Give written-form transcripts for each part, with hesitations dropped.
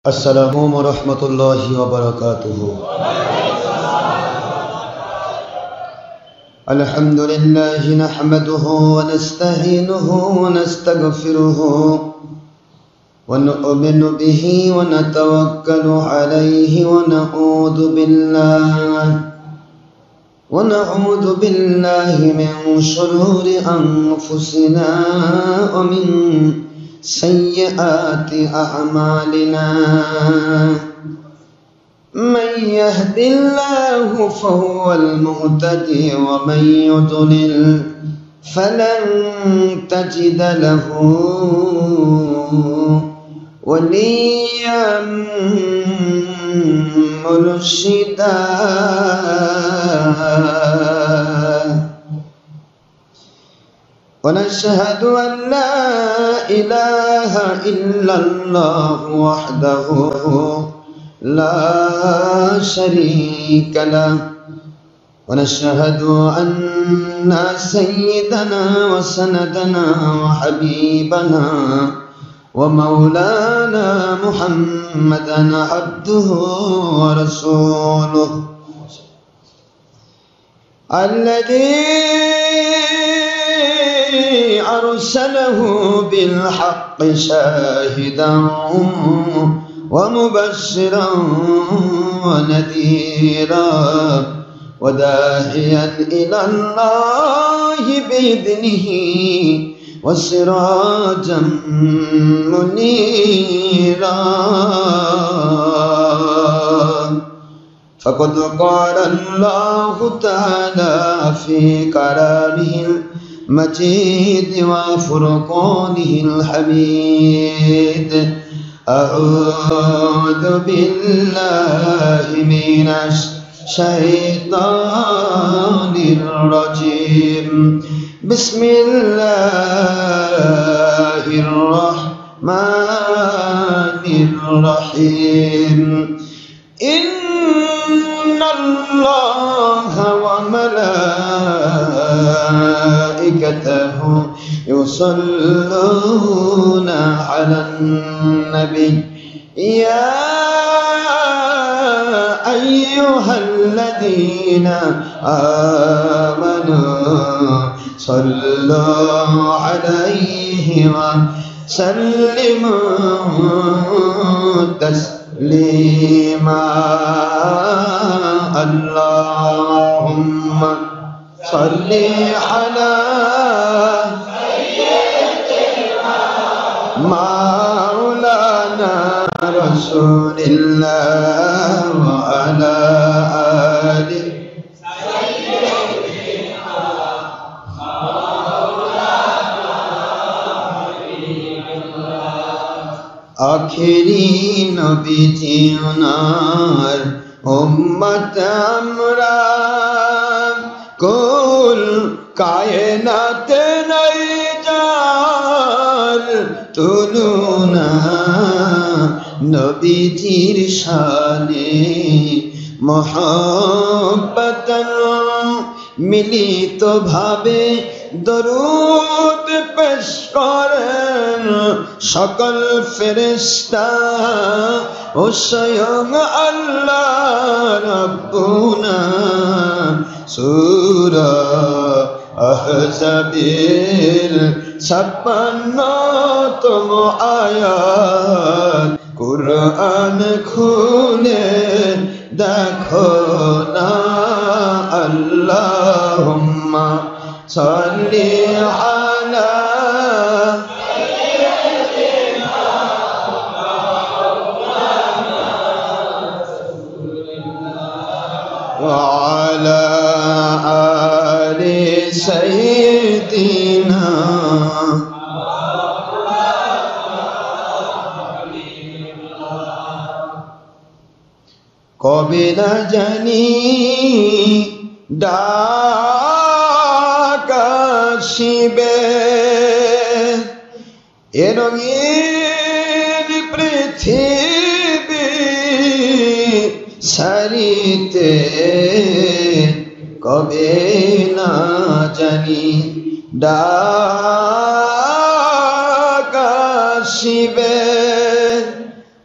अस्सलामु वरहमतुल्लाहि वबरकातुहु। अल्हम्दुलिल्लाहि नहमदुहु व नस्तईनुहु व नस्तगफिरुहु व नु'मिनु बिहि व नतवक्कलु अलैहि व नऊदु बिल्लाहि मिन शुरूरि अनफुसिना व मिन सय्यिआति अअमालिना। मन यहदिल्लाहु फहुवल मुहतदी व मन युद्लिल फलन तजिद लहु वलिय्यन मुर्शिदा। ونشهد أن لا إله إلا الله وحده لا شريك له ونشهد أن سيدنا وسندنا وحبيبنا ومولانا محمدا عبده ورسوله الذي أرسله بالحق شاهدا ومبشرا ونذيرا وداعيا إلى الله بإذنه وسراجا منيرا. فقد قال الله تعالى في كلامه المجيد وفرقانه الحميد: أعوذ بالله من الشيطان الرجيم. بسم الله الرحمن الرحيم. إن الله وملائكته يصلون على النبي يا أيها الذين آمنوا صلوا عليه وسلموا تسليما. اللهم صل على سيدنا مولانا رسول الله وعلى آله سيدنا مولانا حبيب الله. آخری نبی ওনার উম্মত আমরা কুল কায়নাত নাই যার তুলনা নবীজির শানে মহব্বতন মিলিত ভাবে দরুদ পেশ করেন সকল ফেরেশতা ও স্বয়ং আল্লাহ রব্বুনা। সূরা আহজাবের 56তম আয়াত। কুরআন খুলে দেখো না। আল্লাহুম্মা সাল্লি আলা সাইয়্যিদিনা মাওলানা রাসূলিল্লাহ ওয়া আলা আলি সাইয়্যিদিনা কবে না জানি ডাক আসিবে এ রঙিন পৃথিবী সারিতে কবে না জানি ডাক আসিবে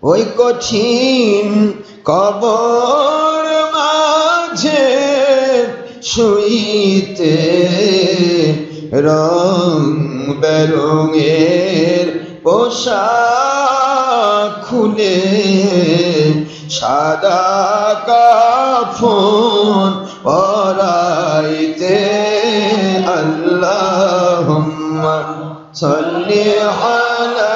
ওই কঠিন কবর মাঝে শুইতে রং বেরঙের পোশাক খুলে সাদা কাফন পরাইতে আল্লাহুম্মা সাল্লি আলা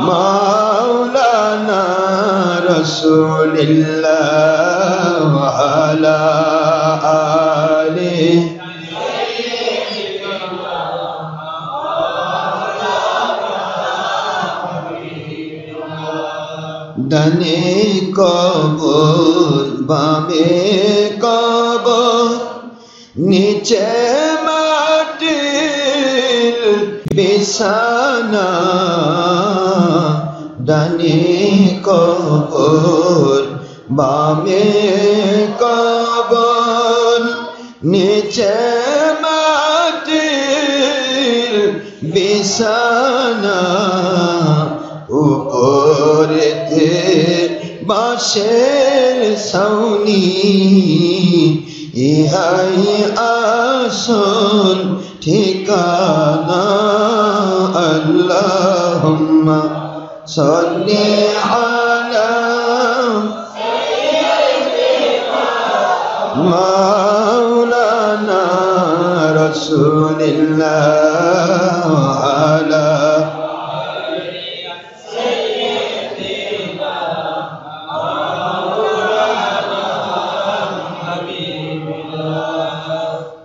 মাওলানা রাসূলিল্লাহ ওয়া আলা আলিহি ডানে কবর বামে কবর নিচে মাটির বিছানা ডানে কবর বামে কবর নিচে মাটির বিছানা উপরেতে বাঁশের ছাউনি ইহাই আসল ঠিকানা আল্লাহুম্মা সাল্লি আলা মাওলানা রাসূলিল্লাহ আলা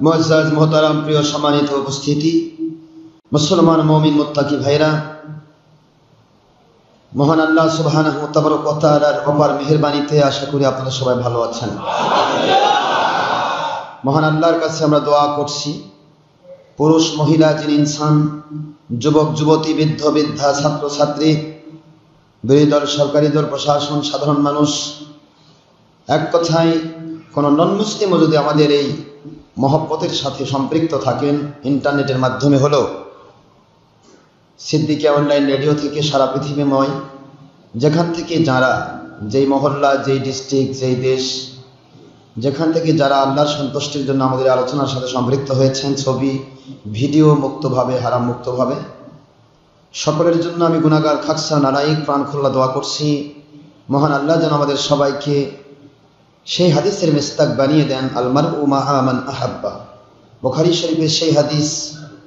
মুআজ্জাজ মোহতারাম প্রিয় সম্মানিত উপস্থিতি, মুসলমান মুমিন মুত্তাকি ভাইরা, মহান আল্লাহ সুবহানাহু ওয়া তাআলার অপার মেহেরবানিতে আশা করি আপনারা সবাই ভালো আছেন। মহান আল্লাহর কাছে আমরা দোয়া করছি, পুরুষ মহিলা যিনি ইনসান, যুবক যুবতী, বৃদ্ধ বৃদ্ধা, ছাত্র ছাত্রী, বিরোধী দল, সরকারি দল, প্রশাসন, সাধারণ মানুষ, এক কথায় কোনো নন মুসলিমও যদি আমাদের এই মহব্বতের সাথে সম্পৃক্ত থাকেন, ইন্টারনেটের মাধ্যমে হলো সিদ্দিকিয়া অনলাইন রেডিও থেকে সারা পৃথিবীময় যেখান থেকে যারা, যেই মহল্লা, যেই ডিস্ট্রিক্ট, যেই দেশ, যেখান থেকে যারা আল্লাহর সন্তুষ্টির জন্য আমাদের আলোচনার সাথে সম্পৃক্ত হয়েছেন, ছবি ভিডিও মুক্তভাবে, হারাম মুক্তভাবে, সকলের জন্য আমি গুনাহগার খাকসা নারায়িক প্রাণ খোলা দোয়া করছি, মহান আল্লাহ যেন আমাদের সবাইকে সেই হাদিসের মিস্তাক বানিয়ে দেন, আল মারউ মাআ মান আহাব্বা। বুখারী শরীফের সেই হাদিস,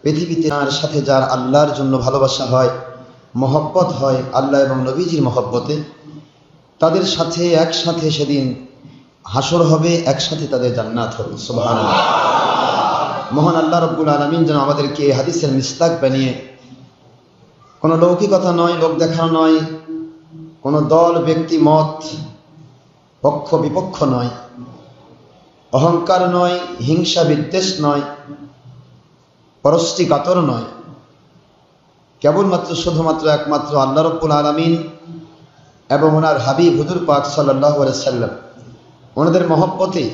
পৃথিবীতে তার সাথে যার আল্লাহর জন্য ভালোবাসা হয়, মহব্বত হয়, আল্লাহ এবং নবীজির মহব্বতে, তাদের সাথে একসাথে সেদিন হাসর হবে, একসাথে তাদের জান্নাত হবে। সুবহানাল্লাহ। মহান আল্লাহ রাব্বুল আলামিন যেন আমাদেরকে এই হাদিসের মিস্তাক বানিয়ে, কোনো লৌকিকতা নয়, লোক দেখানো নয়, কোনো দল, ব্যক্তি, মত, পক্ষ বিপক্ষ নয়, অহংকার নয়, হিংসা বিদ্বেষ নয়, পরশ্রী কাতর নয়, কেবলমাত্র শুধুমাত্র একমাত্র আল্লাহ রাব্বুল আলামিন এবং ওনার হাবিব হুজুর পাক সাল্লাল্লাহু আলাইহি সাল্লাম, ওনাদের মহব্বতে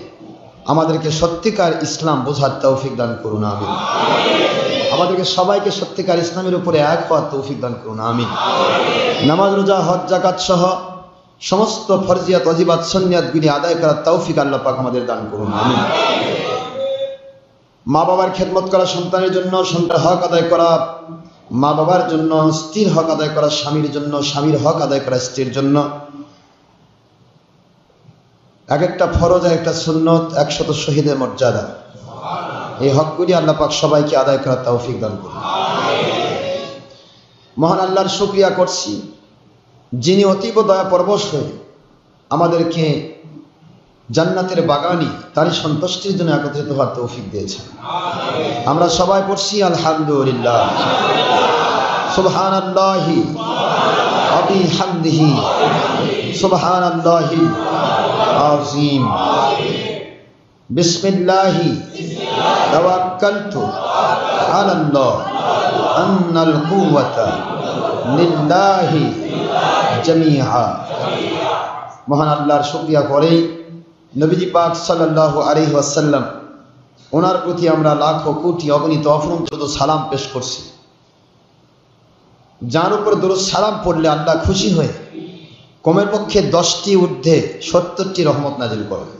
আমাদেরকে সত্যিকার ইসলাম বোঝার তৌফিক দান করুন, আমিন। আমাদেরকে সবাইকে সত্যিকার ইসলামের উপরে এক হওয়ার তৌফিক দান করুন, আমিন। নামাজ, রোজা, হজ, যাকাত সহ সমস্ত ফরজিয়াত, ওয়াজিবাত, সুন্নাতগুলি আদায় করার তৌফিক আল্লাহ পাক আমাদের দান করুন, আমিন। মা বাবার খেদমত করা, সন্তানের জন্য সন্তানের হক আদায় করা, মা বাবার জন্য স্ত্রীর হক আদায় করা, স্বামীর জন্য স্বামীর হক আদায় করা, স্ত্রীর জন্য, এক একটা ফরজ, এক একটা সুন্নত, 100 শহীদের মর্যাদা, এই হকগুলি আল্লাহ পাক সবাইকে আদায় করার তৌফিক দান করুন। মহান আল্লাহর শুকরিয়া করছি, যিনি অতীব দয়া পরবশ হয়ে আমাদেরকে জান্নাতের বাগানে তারই সন্তুষ্টির জন্য একত্রিত হওয়ার তৌফিক দিয়েছেন। আমরা সবাই পড়ছি আলহামদুলিল্লাহ, সুবহানাল্লাহি ওয়া বিহামদিহি, সুবহানাল্লাহি আযীম, বিসমিল্লাহি তাওয়াক্কালতু আলাল্লাহ আন্নাল কুওয়াতা লিল্লাহি জামিআ। মহান আল্লাহর শুকরিয়া করে নবীজি পাক সাল্লাল্লাহু আলাইহি ওয়াসাল্লাম, ওনার প্রতি আমরা লাখো কোটি অগণিত অফুরন্ত সালাম পেশ করছি। যার উপর দরুদ সালাম পড়লে আল্লাহ খুশি হয়ে কমের পক্ষে 10টি ঊর্ধ্বে 70টি রহমত নাজিল করেন,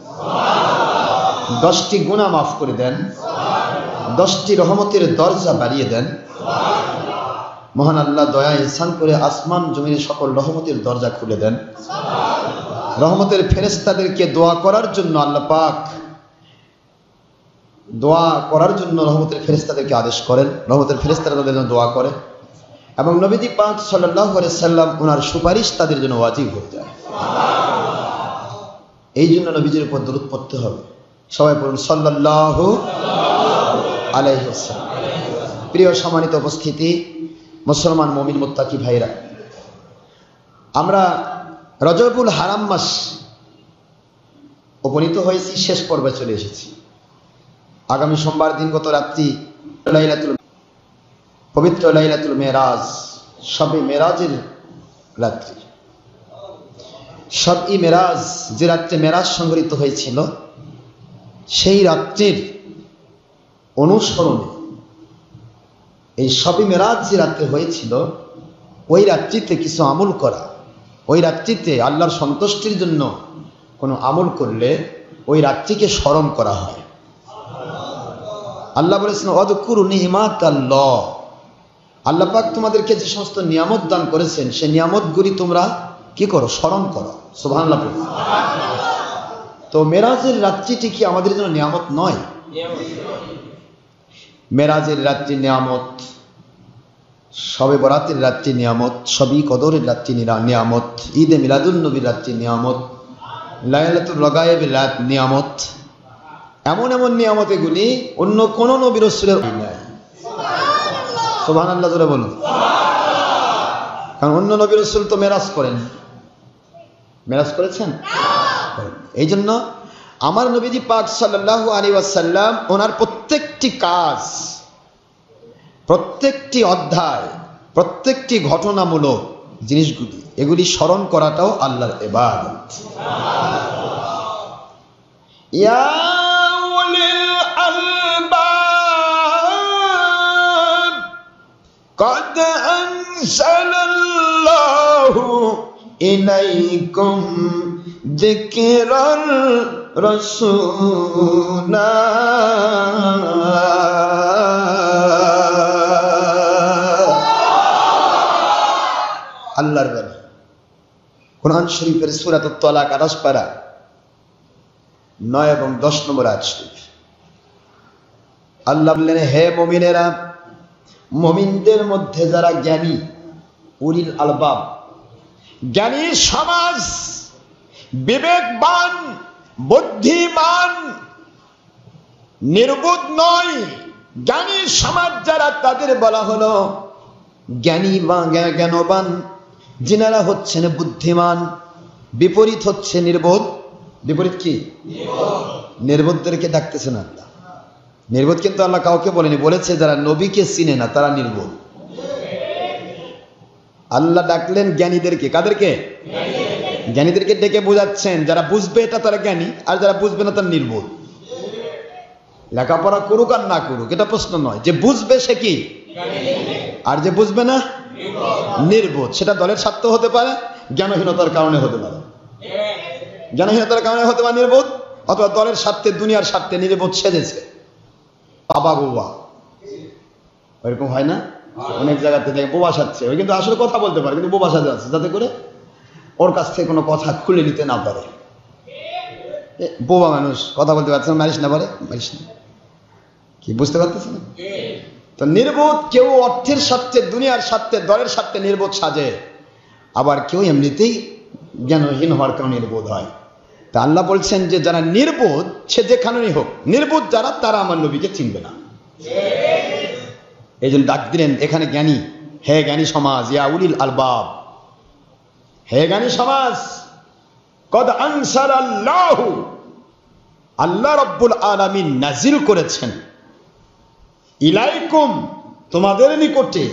10টি গুনাহ মাফ করে দেন, 10টি রহমতের দরজা বাড়িয়ে দেন। মহান আল্লাহ দয়া ইহসান করে আসমান জমিনের সকল রহমতের দরজা খুলে দেন। রহমতের ফেরেশতাদেরকে দোয়া করার জন্য আল্লাহ পাক দোয়া করার জন্য রহমতের ফেরেশতাদেরকে আদেশ করেন, রহমতের ফেরেশতারা তাদের জন্য দোয়া করে এবং নবীজি পাক সাল্লাল্লাহু আলাইহি সাল্লাম ওনার সুপারিশ তাদের জন্য ওয়াজিব হয়ে যায়। এই জন্য নবীজির উপর দরুদ পড়তে হবে। সবাই পড়ুন সাল্লাল্লাহু আলাইহি ওয়াসাল্লাম। প্রিয় সম্মানিত উপস্থিতি, মুসলমান মুমিন মুত্তাকি ভাইরা, আমরা রজবুল হারাম মাস উপনীত হয়েছি, শেষ পর্বে চলে এসেছি। আগামী সোমবার দিনগত রাত্রি পবিত্র লাইলাতুল মেরাজ, শবে মেরাজের রাত্রি। শবে মেরাজ, যে রাত্রে মেরাজ সংঘটিত হয়েছিল, সেই রাত্রির অনুসরণে এই শবে মেরাজ যে রাত্রে হয়েছিল, ওই রাত্রিতে কিছু আমল করা, ওই রাত্রিতে আল্লাহর সন্তুষ্টির জন্য কোনো আমল করলে ওই রাত্রিকে স্মরণ করা হয়। আল্লাহ বলেছেন ওয়াযকুরু নি'মাতাল্লাহ, আল্লাহ পাক তোমাদেরকে যে সমস্ত নিয়ামত দান করেছেন সেই নিয়ামতগুলি তোমরা কি করো? স্মরণ করো। সুবহানাল্লাহ। তো মেরাজের রাত্রিটি কি আমাদের জন্য নিয়ামত নয়? মেরাজের রাত্রি নিয়ামত, শবে বরাতের রাত্রি নিয়ামত, শবে কদরের রাত্রি নিয়ামত, ঈদে মিলাদুন নবীর রাত্রি নিয়ামত, লাইলাতুল রাগায়েবের রাত নিয়ামত। এমন এমন নিয়ামত এগুলি অন্য কোন নবী রাসূলের নাই। সুবহানাল্লাহ জোরে বলুন। কারণ অন্য নবী রাসূল তো মেরাজ করেন। মেরাজ করেছেন? এই জন্য আমার নবীজি পাক সাল্লাল্লাহু আলাইহি ওয়াসাল্লাম ওনার প্রত্যেকটি কাজ, প্রত্যেকটি অধ্যায়, প্রত্যেকটি ঘটনামূলক জিনিসগুলি, এগুলি স্মরণ করাটাও আল্লাহর ইবাদত। ইয়া উলিল আলবাব قد أنزل الله إليكم ذكر الرسول আল্লাহর বাণী কোরআন শরীফের সূরাত আত-তালাক 28 পারা 9 এবং 10 নম্বর আয়াত শরীফ। আল্লাহ বললেন, হে মুমিনেরা, মুমিনদের মধ্যে যারা জ্ঞানী, উলিল আলবাব, জ্ঞানী সমাজ, বিবেকবান, বুদ্ধিমান, নির্বোধ নয়, জ্ঞানী সমাজ যারা, তাদের বলা হলো জ্ঞানী বা জ্ঞানবান। যিনারা হচ্ছেন বুদ্ধিমান, বিপরীত হচ্ছে নির্বোধ। বিপরীত কি? নির্বোধদেরকে ডাকতেছেন আল্লাহ। নির্বোধ কিন্তু আল্লাহ কাউকে বলেনি, বলেছে যারা নবীকে চিনে না তারা নির্বোধ। আল্লাহ ডাকলেন জ্ঞানীদেরকে। কাদেরকে? জ্ঞানীদেরকে ডেকে বোঝাচ্ছেন যারা বুঝবে এটা তারা জ্ঞানী, আর যারা বুঝবে না তার নির্বোধ। লেখাপড়া করুক আর না করুক এটা প্রশ্ন নয়, যে বুঝবে সে কি, আর যে বুঝবে না নির্বোধ। সেটা দলের স্বার্থ হতে পারে, জ্ঞানহীনতার কারণে হতে পারে, জ্ঞানহীনতার কারণে হতে পারে নির্বোধ, অথবা দলের স্বার্থে, দুনিয়ার স্বার্থে নির্বোধ সেজেছে। বাবা বোবা ওইরকম হয় না? অনেক জায়গাতে দেখে বোবা সাজছে, ওই কিন্তু আসলে কথা বলতে পারে, কিন্তু বোবা সাজা আছে যাতে করে ওর কাছ থেকে কোনো কথা খুলে নিতে না পারে। বোবা মানুষ কথা বলতে পারছে না, মারিস না পারে, মারিস না, কি বুঝতে পারতেছে না? তো নির্বোধ কেউ অর্থের স্বার্থে, দুনিয়ার স্বার্থে, দলের স্বার্থে নির্বোধ সাজে, আবার কেউ এমনিতেই জ্ঞানহীন হওয়ার কারণে নির্বোধ হয়। তা আল্লাহ বলছেন যে যারা নির্বোধ, সে যেখানেই হোক, নির্বোধ যারা, তারা আমার নবীকে চিনবে না। এই জন্য ডাক দিলেন এখানে জ্ঞানী, হে জ্ঞানী সমাজ, ইয়া উলিল আলবাব, হে জ্ঞানী সমাজ, কদ আনসালাল্লাহু, আল্লাহ রাব্বুল আলামিন নাজিল করেছেন, ইলাইকুম, তোমাদের নিকটে,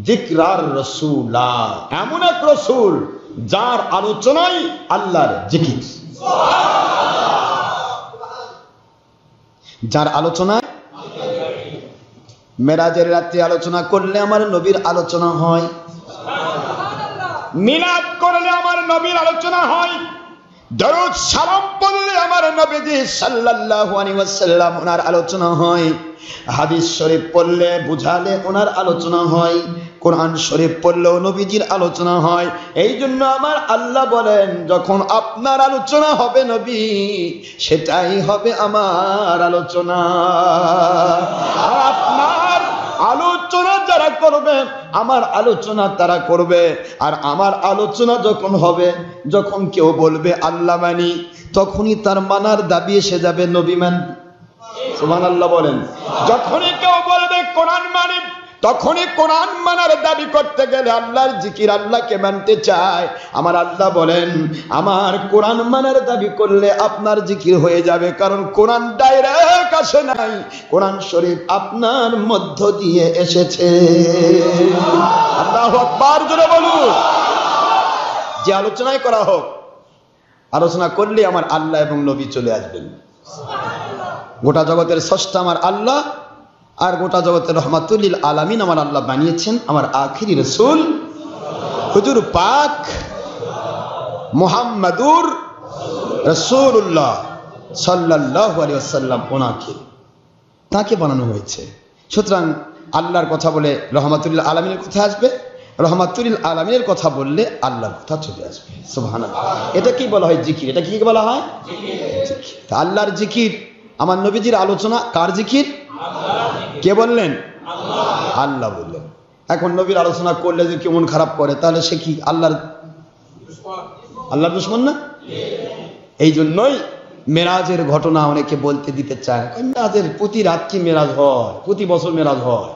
যিকরার রাসূলা, এমন এক রাসূল যার আলোচনায় আল্লাহর জিকির, যার আলোচনায় মেরাজের রাত্রি আলোচনা করলে আমার নবীর আলোচনা হয়। মিলাদ করলে আমার নবীর আলোচনা হয়, দরুদ সালাম পড়লে আমার নবীজি সাল্লাল্লাহু আলাইহি ওয়াসাল্লাম ওনার আলোচনা হয়, হাদিস শরীফ পড়লে বুঝালে ওনার আলোচনা হয়, কোরআন শরীফ পড়লেও নবীজির আলোচনা হয়। এই জন্য আমার আল্লাহ বলেন, যখন আপনার আলোচনা হবে নবী, সেটাই হবে আমার আলোচনা। আর আপনার আলোচনা যারা করবে, আমার আলোচনা তারা করবে। আর আমার আলোচনা যখন হবে, যখন কেউ বলবে আল্লাহ মানি, তখনই তার মানার দাবি এসে যাবে নবী মান। সুবহানাল্লাহ বলেন। যখনই কেউ বলবে কোরআন মানি, তখনই কোরআন মানার দাবি করতে গেলে আল্লাহর জিকির, আল্লাহকে মানতে চায়। আমার আল্লাহ বলেন, আমার কোরআন মানার দাবি করলে আপনার জিকির হয়ে যাবে, কারণ কোরআন ডাইরেক্ট আসে নাই, কোরআন শরীফ আপনার মধ্য দিয়ে এসেছে। আল্লাহু আকবার জোরে বলুন। যে আলোচনায় করা হোক, আলোচনা করলে আমার আল্লাহ এবং নবী চলে আসবেন। গোটা জগতের স্রষ্টা আমার আল্লাহ, আর গোটা জগতের রহমাতুল লিল আলামিন আমার আল্লাহ বানিয়েছেন আমার আখিরি রাসূল হুজুর পাক মুহাম্মাদুর রাসূলুল্লাহ সাল্লাল্লাহু আলাইহি ওয়াসাল্লাম, ওনাকে তাকে বানানো হয়েছে। সুতরাং আল্লাহর কথা বলে রহমাতুল লিল আলামিনের কথা আসবে, রহমাতুল লিল আলামিনের কথা বললে আল্লাহর কথা চলে আসবে। সুবহানাল্লাহ। এটা কি বলা হয়? জিকির। এটা কি বলা হয়? জিকির। আল্লাহর জিকির। আমার নবীজির আলোচনা কার জিকির? কে বললেন? আল্লাহ বললেন। এখন নবীর আলোচনা করলে যে কেমন খারাপ করে, তাহলে সে কি আল্লাহর দুশমন না? এই জন্যই মেরাজের ঘটনা অনেকে বলতে দিতে চায়। মেরাজের প্রতি রাত কি মেরাজ হয়? প্রতি বছর মেরাজ হয়?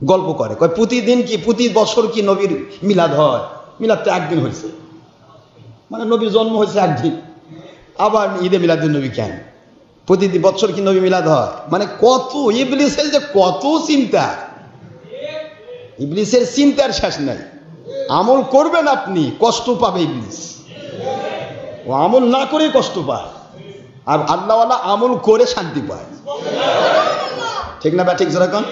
গল্প করে, কয় প্রতিদিন কি, প্রতি বছর কি নবীর মিলাদ হয়? মিলাদ তো একদিন হয়েছে, মানে নবীর জন্ম হয়েছে একদিন, আবার ঈদে মিলাদুন নবী কেন? প্রতিদিন বছর কি নবী মিলাদ হয়? মানে কত ইবলিসের যে কত চিন্তা, ইবলিসের চিন্তার শেষ নাই। আমল করবেন আপনি, কষ্ট পাবে ইবলিস। ও আমল না করে কষ্ট পায়, আর আল্লাহওয়ালা আমল করে শান্তি পায়। ঠিক না? ঠিক যেরকম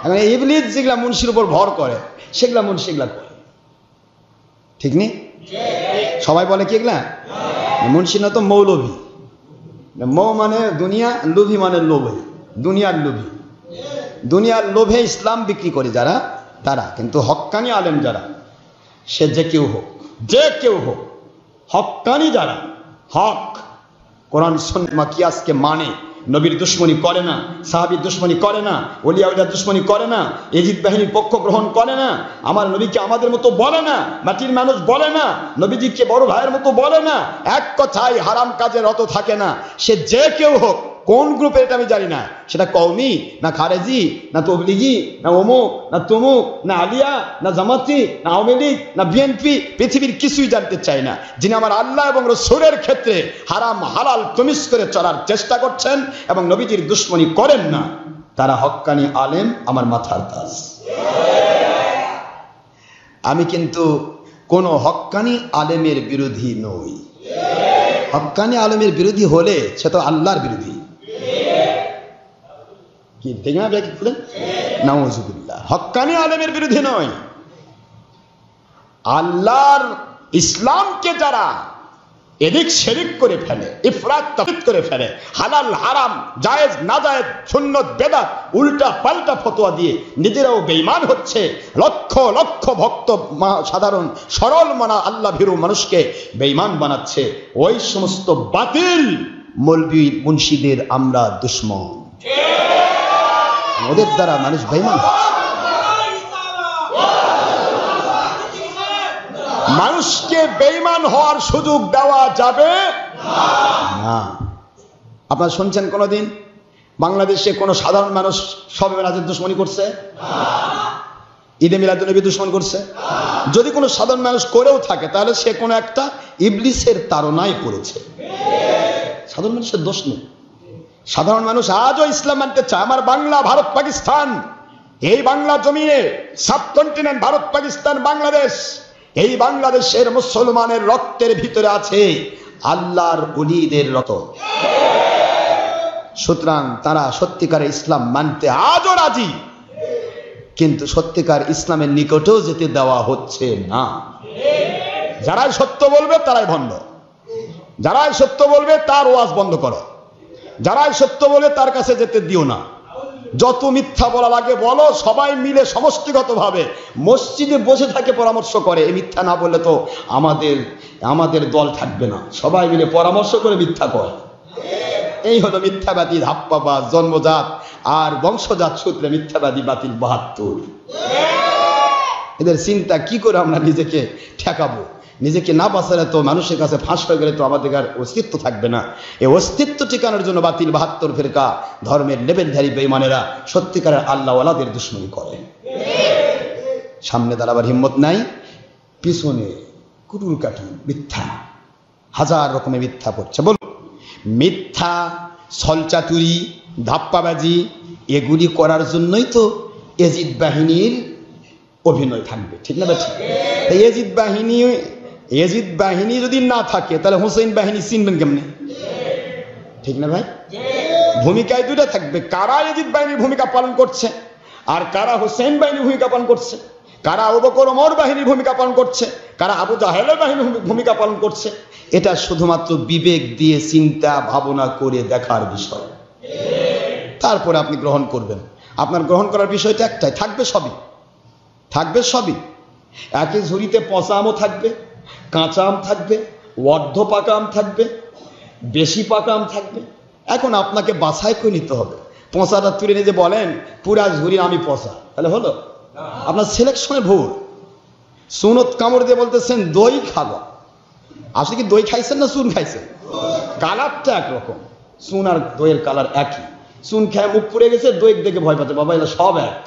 এখন ইবলিস যেগুলা মুন্সির উপর ভর করে, সেগুলা মুন্সি এগুলা করে, ঠিক নেই? সবাই বলে কি এগুলা মুন্সি না, তো মৌলভী। মৌ মানে দুনিয়া, লোভী মানে লোভে, দুনিয়ার লোভী। দুনিয়ার লোভে ইসলাম বিক্রি করে যারা, তারা কিন্তু হক্কানি আলেম যারা, সে যে কেউ হোক, যে কেউ হোক, হক্কানি যারা, হক কোরআন সুন্নাহ কিয়াসকে মানে, নবীর দুশ্মনী করে না, সাহাবীর দুশ্মনী করে না, ওলিয়া উলিয়ার দুশ্মনী করে না, এজিদ বাহিনীর পক্ষ গ্রহণ করে না, আমার নবীকে আমাদের মতো বলে না, মাটির মানুষ বলে না, নবীজিকে বড় ভাইয়ের মতো বলে না, এক কথায় হারাম কাজে রত থাকে না, সে যে কেউ হোক, কোন গ্রুপে এটা আমি জানি না, সেটা কওমি না খারেজি না তবলিগি না অমুক না তমুক না আলিয়া না জামাতি না আওয়ামী লীগ না বিএনপি, পৃথিবীর কিছুই জানতে চাই না। যিনি আমার আল্লাহ এবং রাসূলের ক্ষেত্রে হারাম হালাল তমিজ করে চলার চেষ্টা করছেন এবং নবীজির দুশ্মনী করেন না, তারা হক্কানি আলেম, আমার মাথার তাজ। আমি কিন্তু কোন হক্কানি আলেমের বিরোধী নই। হক্কানি আলেমের বিরোধী হলে সে তো আল্লাহর বিরোধী। কি ঠিক না? নাউযুবিল্লাহ। হক্কানি আলেমের বিরোধী নয়। আল্লাহর ইসলামকে যারা এদিক সেদিক করে ফেলে, ইফরাত তাফরিত করে ফেলে, হালাল হারাম জায়েজ না জায়েজ সুন্নত বেদাত উল্টা পাল্টা ফতোয়া দিয়ে নিজেরাও বেঈমান হচ্ছে, লক্ষ লক্ষ ভক্ত সাধারণ সরল মনা আল্লাহ ভীরু মানুষকে বেঈমান বানাচ্ছে, ওই সমস্ত বাতিল মৌলবী মুন্সিদের আমরা দুশমন। ওদের দ্বারা মানুষ বেঈমান। মানুষকে বেঈমান হওয়ার সুযোগ দেওয়া যাবে না। আপনারা শুনছেন কোনদিন বাংলাদেশে কোন সাধারণ মানুষ শবে মেরাজের দুশমনী করছে? ঈদে মিলাদুন নবী দুশমনী করছে? যদি কোনো সাধারণ মানুষ করেও থাকে, তাহলে সে কোনো একটা ইবলিসের তাড়নায় পড়েছে। সাধারণ মানুষের দোষ নেই। সাধারণ মানুষ আজও ইসলাম মানতে চায়। আমার বাংলা, ভারত, পাকিস্তান, এই বাংলা জমিনে সাবকন্টিনেন্ট ভারত, পাকিস্তান, বাংলাদেশ, এই বাংলাদেশের মুসলমানের রক্তের ভিতরে আছে আল্লাহর ওলিদের রক্ত। সুতরাং তারা সত্যিকারের ইসলাম মানতে আজও রাজি। কিন্তু সত্যিকার ইসলামের নিকটেও যেতে দেওয়া হচ্ছে না। যারাই সত্য বলবে তারাই ভণ্ড, যারাই সত্য বলবে তার ওয়াজ বন্ধ করো, যারাই সত্য বলবে তার কাছে যেতে দিও না। যত মিথ্যা বলা লাগে বলো, সবাই মিলে সমষ্টিগতভাবে মসজিদে বসে থাকে পরামর্শ করে। এই মিথ্যা না বললে তো আমাদের দল থাকবে না, সবাই মিলে পরামর্শ করে মিথ্যা করে। এই হলো মিথ্যাবাদী ধাপ্পাবাজ, জন্মজাত আর বংশজাত সূত্রে মিথ্যাবাদী বাতিল 72। এদের চিন্তা কি করে আমরা নিজেকে ঠেকাবো, নিজেকে না বাঁচালে তো মানুষের কাছে ফাঁস হয়ে গেলে তো আমাদের আর অস্তিত্ব থাকবে না। এই অস্তিত্ব ঠিকানোর জন্য বাতিল 72 ফেরকা ধর্মের লেবেলধারী বেঈমানেরা সত্যিকারের আল্লাহওয়ালাদের দুশমনী করে। সামনে দাঁড়াবার হিম্মত নাই, পিছনে কুটুর কাটুন মিথ্যা, হাজার রকমের মিথ্যা পড়ছে। বলুন, মিথ্যা, ছলচাতুরি, ধাপ্পাবাজি এগুলি করার জন্যই তো এজিদ বাহিনীর অভিনয় থাকবে, ঠিক না? ঠিক। এজিদ বাহিনী যদি না থাকে তাহলে হুসেইন বাহিনী চিনবেন কেমনে, ঠিক না ভাই? ভূমিকায় দুটা থাকবে, কারা এজিদ বাহিনীর ভূমিকা পালন করছে আর কারা হুসেইন বাহিনীর ভূমিকা পালন করছে, কারা আবু বকর ওমর বাহিনীর ভূমিকা পালন করছে, কারা আবু জাহেলের বাহিনীর ভূমিকা পালন করছে। এটা শুধুমাত্র বিবেক দিয়ে চিন্তা ভাবনা করে দেখার বিষয়। তারপরে আপনি গ্রহণ করবেন। আপনার গ্রহণ করার বিষয়টা একটাই, থাকবে সবই। একই ঝুড়িতে পচা আমও থাকবে, কাঁচা আম থাকবে, অর্ধ পাকা আম থাকবে, বেশি পাকা আম থাকবে। এখন আপনাকে বাছাই করে নিতে হবে। পচাটা তুলে নিয়ে যে বলেন পুরা ঝুড়ি আমি পচা, তাহলে হলো? আপনার সিলেকশনে ভুল। সুনত কামড় দিয়ে বলতেছেন দই খাবো, আসলে কি দই খাইছেন না চুন খাইছেন? কালারটা একরকম, চুন আর দইয়ের কালার একই। চুন খেয়ে মুখ পুড়ে গেছে, দই দেখে ভয় পাচ্ছে, বাবা এরা সব এক।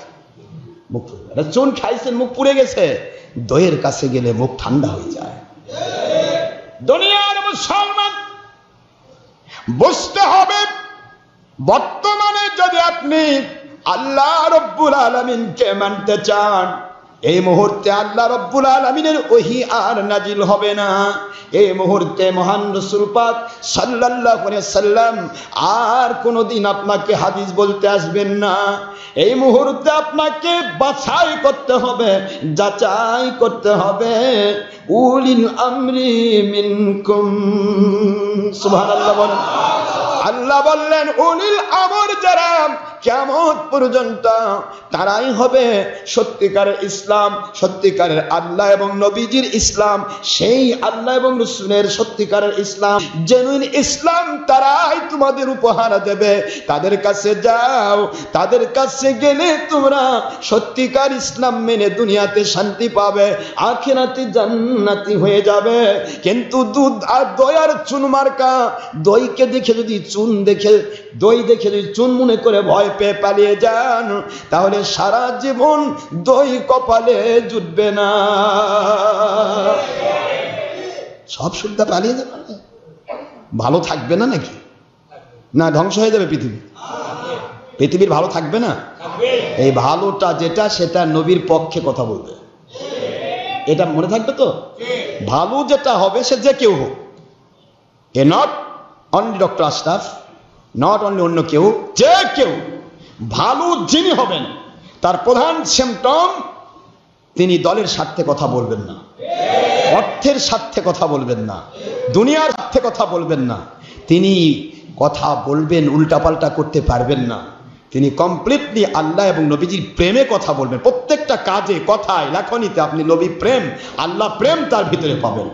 মুখ পুড়ে, চুন খাইছেন মুখ পুড়ে গেছে, দইয়ের কাছে গেলে মুখ ঠান্ডা হয়ে যায়। দুনিয়ার মুসলমান বুঝতে হবে, বর্তমানে যদি আপনি আল্লাহ রব্বুল আলামিনকে মানতে চান, এই মুহূর্তে আল্লাহ রব্বুল আলামিনের ওহী আর নাজিল হবে না। এই মুহূর্তে মহান রাসূল পাক সাল্লাল্লাহু আলাইহি সাল্লাম আর কোনোদিন আপনাকে হাদিস বলতে আসবেন না। এই মুহূর্তে আপনাকে বাছাই করতে হবে, যাচাই করতে হবে। উলিল আমরি মিনকুম, সুবহানাল্লাহ বলেন। আল্লাহ বললেন উলিল আমর যারা কিয়ামত পর্যন্ত তারাই হবে সত্যিকারের ইসলাম, সত্যিকারের আল্লাহ এবং নবীজির ইসলাম, সেই আল্লাহ এবং রাসূলের সত্যিকারের ইসলাম, জেনুইন ইসলাম তারাই তোমাদের উপহার দেবে। তাদের কাছে যাও, তাদের কাছে গেলে তোমরা সত্যিকার ইসলাম মেনে দুনিয়াতে শান্তি পাবে, আখিরাতে জান্নাতি হয়ে যাবে। কিন্তু দুধ আর দই আর চুন মার্কা, দইকে দেখে যদি চুন দেখে, দই দেখে যদি চুন মনে করে ভয় পেয়ে পালিয়ে যান, তাহলে সারা জীবন দই কপালে জুটবে না, সব সুবিধা পালিয়ে যাবে, ভালো থাকবে না নাকি? না ধ্বংস হয়ে যাবে পৃথিবীর ভালো থাকবে না। এই ভালোটা যেটা সেটা নবীর পক্ষে কথা বলবে, এটা মনে থাকবে তো। ভালো যেটা হবে সে যে কেউ হোক, a not only doctor Ashraf, not only অন্য কেউ, যে কেউ ভালো যিনি হবেন তার প্রধান সিম্পটম তিনি দলের স্বার্থে কথা বলবেন না, অর্থের স্বার্থে কথা বলবেন না, দুনিয়ার স্বার্থে কথা বলবেন না। তিনি কথা বলবেন, উল্টাপাল্টা করতে পারবেন না। তিনি কমপ্লিটলি আল্লাহ এবং নবীজির প্রেমে কথা বলবেন। প্রত্যেকটা কাজে, কথায়, লেখনীতে আপনি নবী প্রেম, আল্লাহ প্রেম তার ভিতরে পাবেন,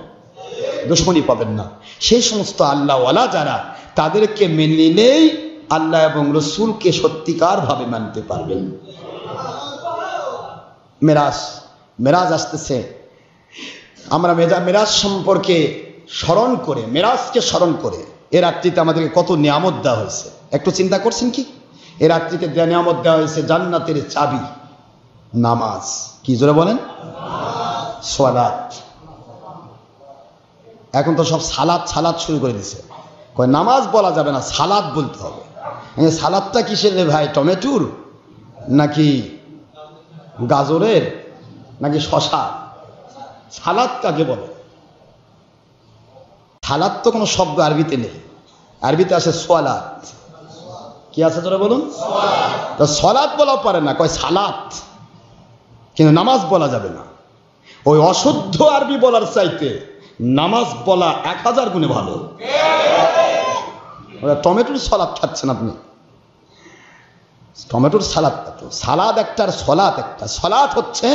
দুশ্মনী পাবেন না। সেই সমস্ত আল্লাহওয়ালা যারা, তাদেরকে মেনে নিলেই আল্লাহ এবং রসুলকে সত্যিকার ভাবে মানতে পারবেন। মেরাজ আসতেছে, আমরা মেরাজ সম্পর্কে স্মরণ করে, মেরাজকে স্মরণ করে এ রাত্রিতে আমাদেরকে কত নিয়ামত দেওয়া হয়েছে একটু চিন্তা করছেন কি? এ রাত্রিতে নিয়ামত দেওয়া হয়েছে জান্নাতের চাবি, নামাজ। কি জোরে বলেন? সালাত। এখন তো সব সালাত শুরু করে দিছে, কয় নামাজ বলা যাবে না, সালাত বলতে হবে। সালাদটা কিসের রে ভাই? টমেটোর নাকি গাজরের নাকি শশা? সালাদ কাকে বলে? সালাদ তো কোনো শব্দ আরবিতে নেই, আরবিতে আছে সালাত। কি আছে তোরা বলুন? তো সালাত বলা পারে না, কয় সালাত। কিন্তু নামাজ বলা যাবে না। ওই অশুদ্ধ আরবি বলার চাইতে নামাজ বলা 1000 গুণে ভালো। টমেটোর সালাদ খাচ্ছেন আপনি, টমেটোর সালাদ খাতো, সালাদ একটা আর সলাত একটা। সলাত হচ্ছে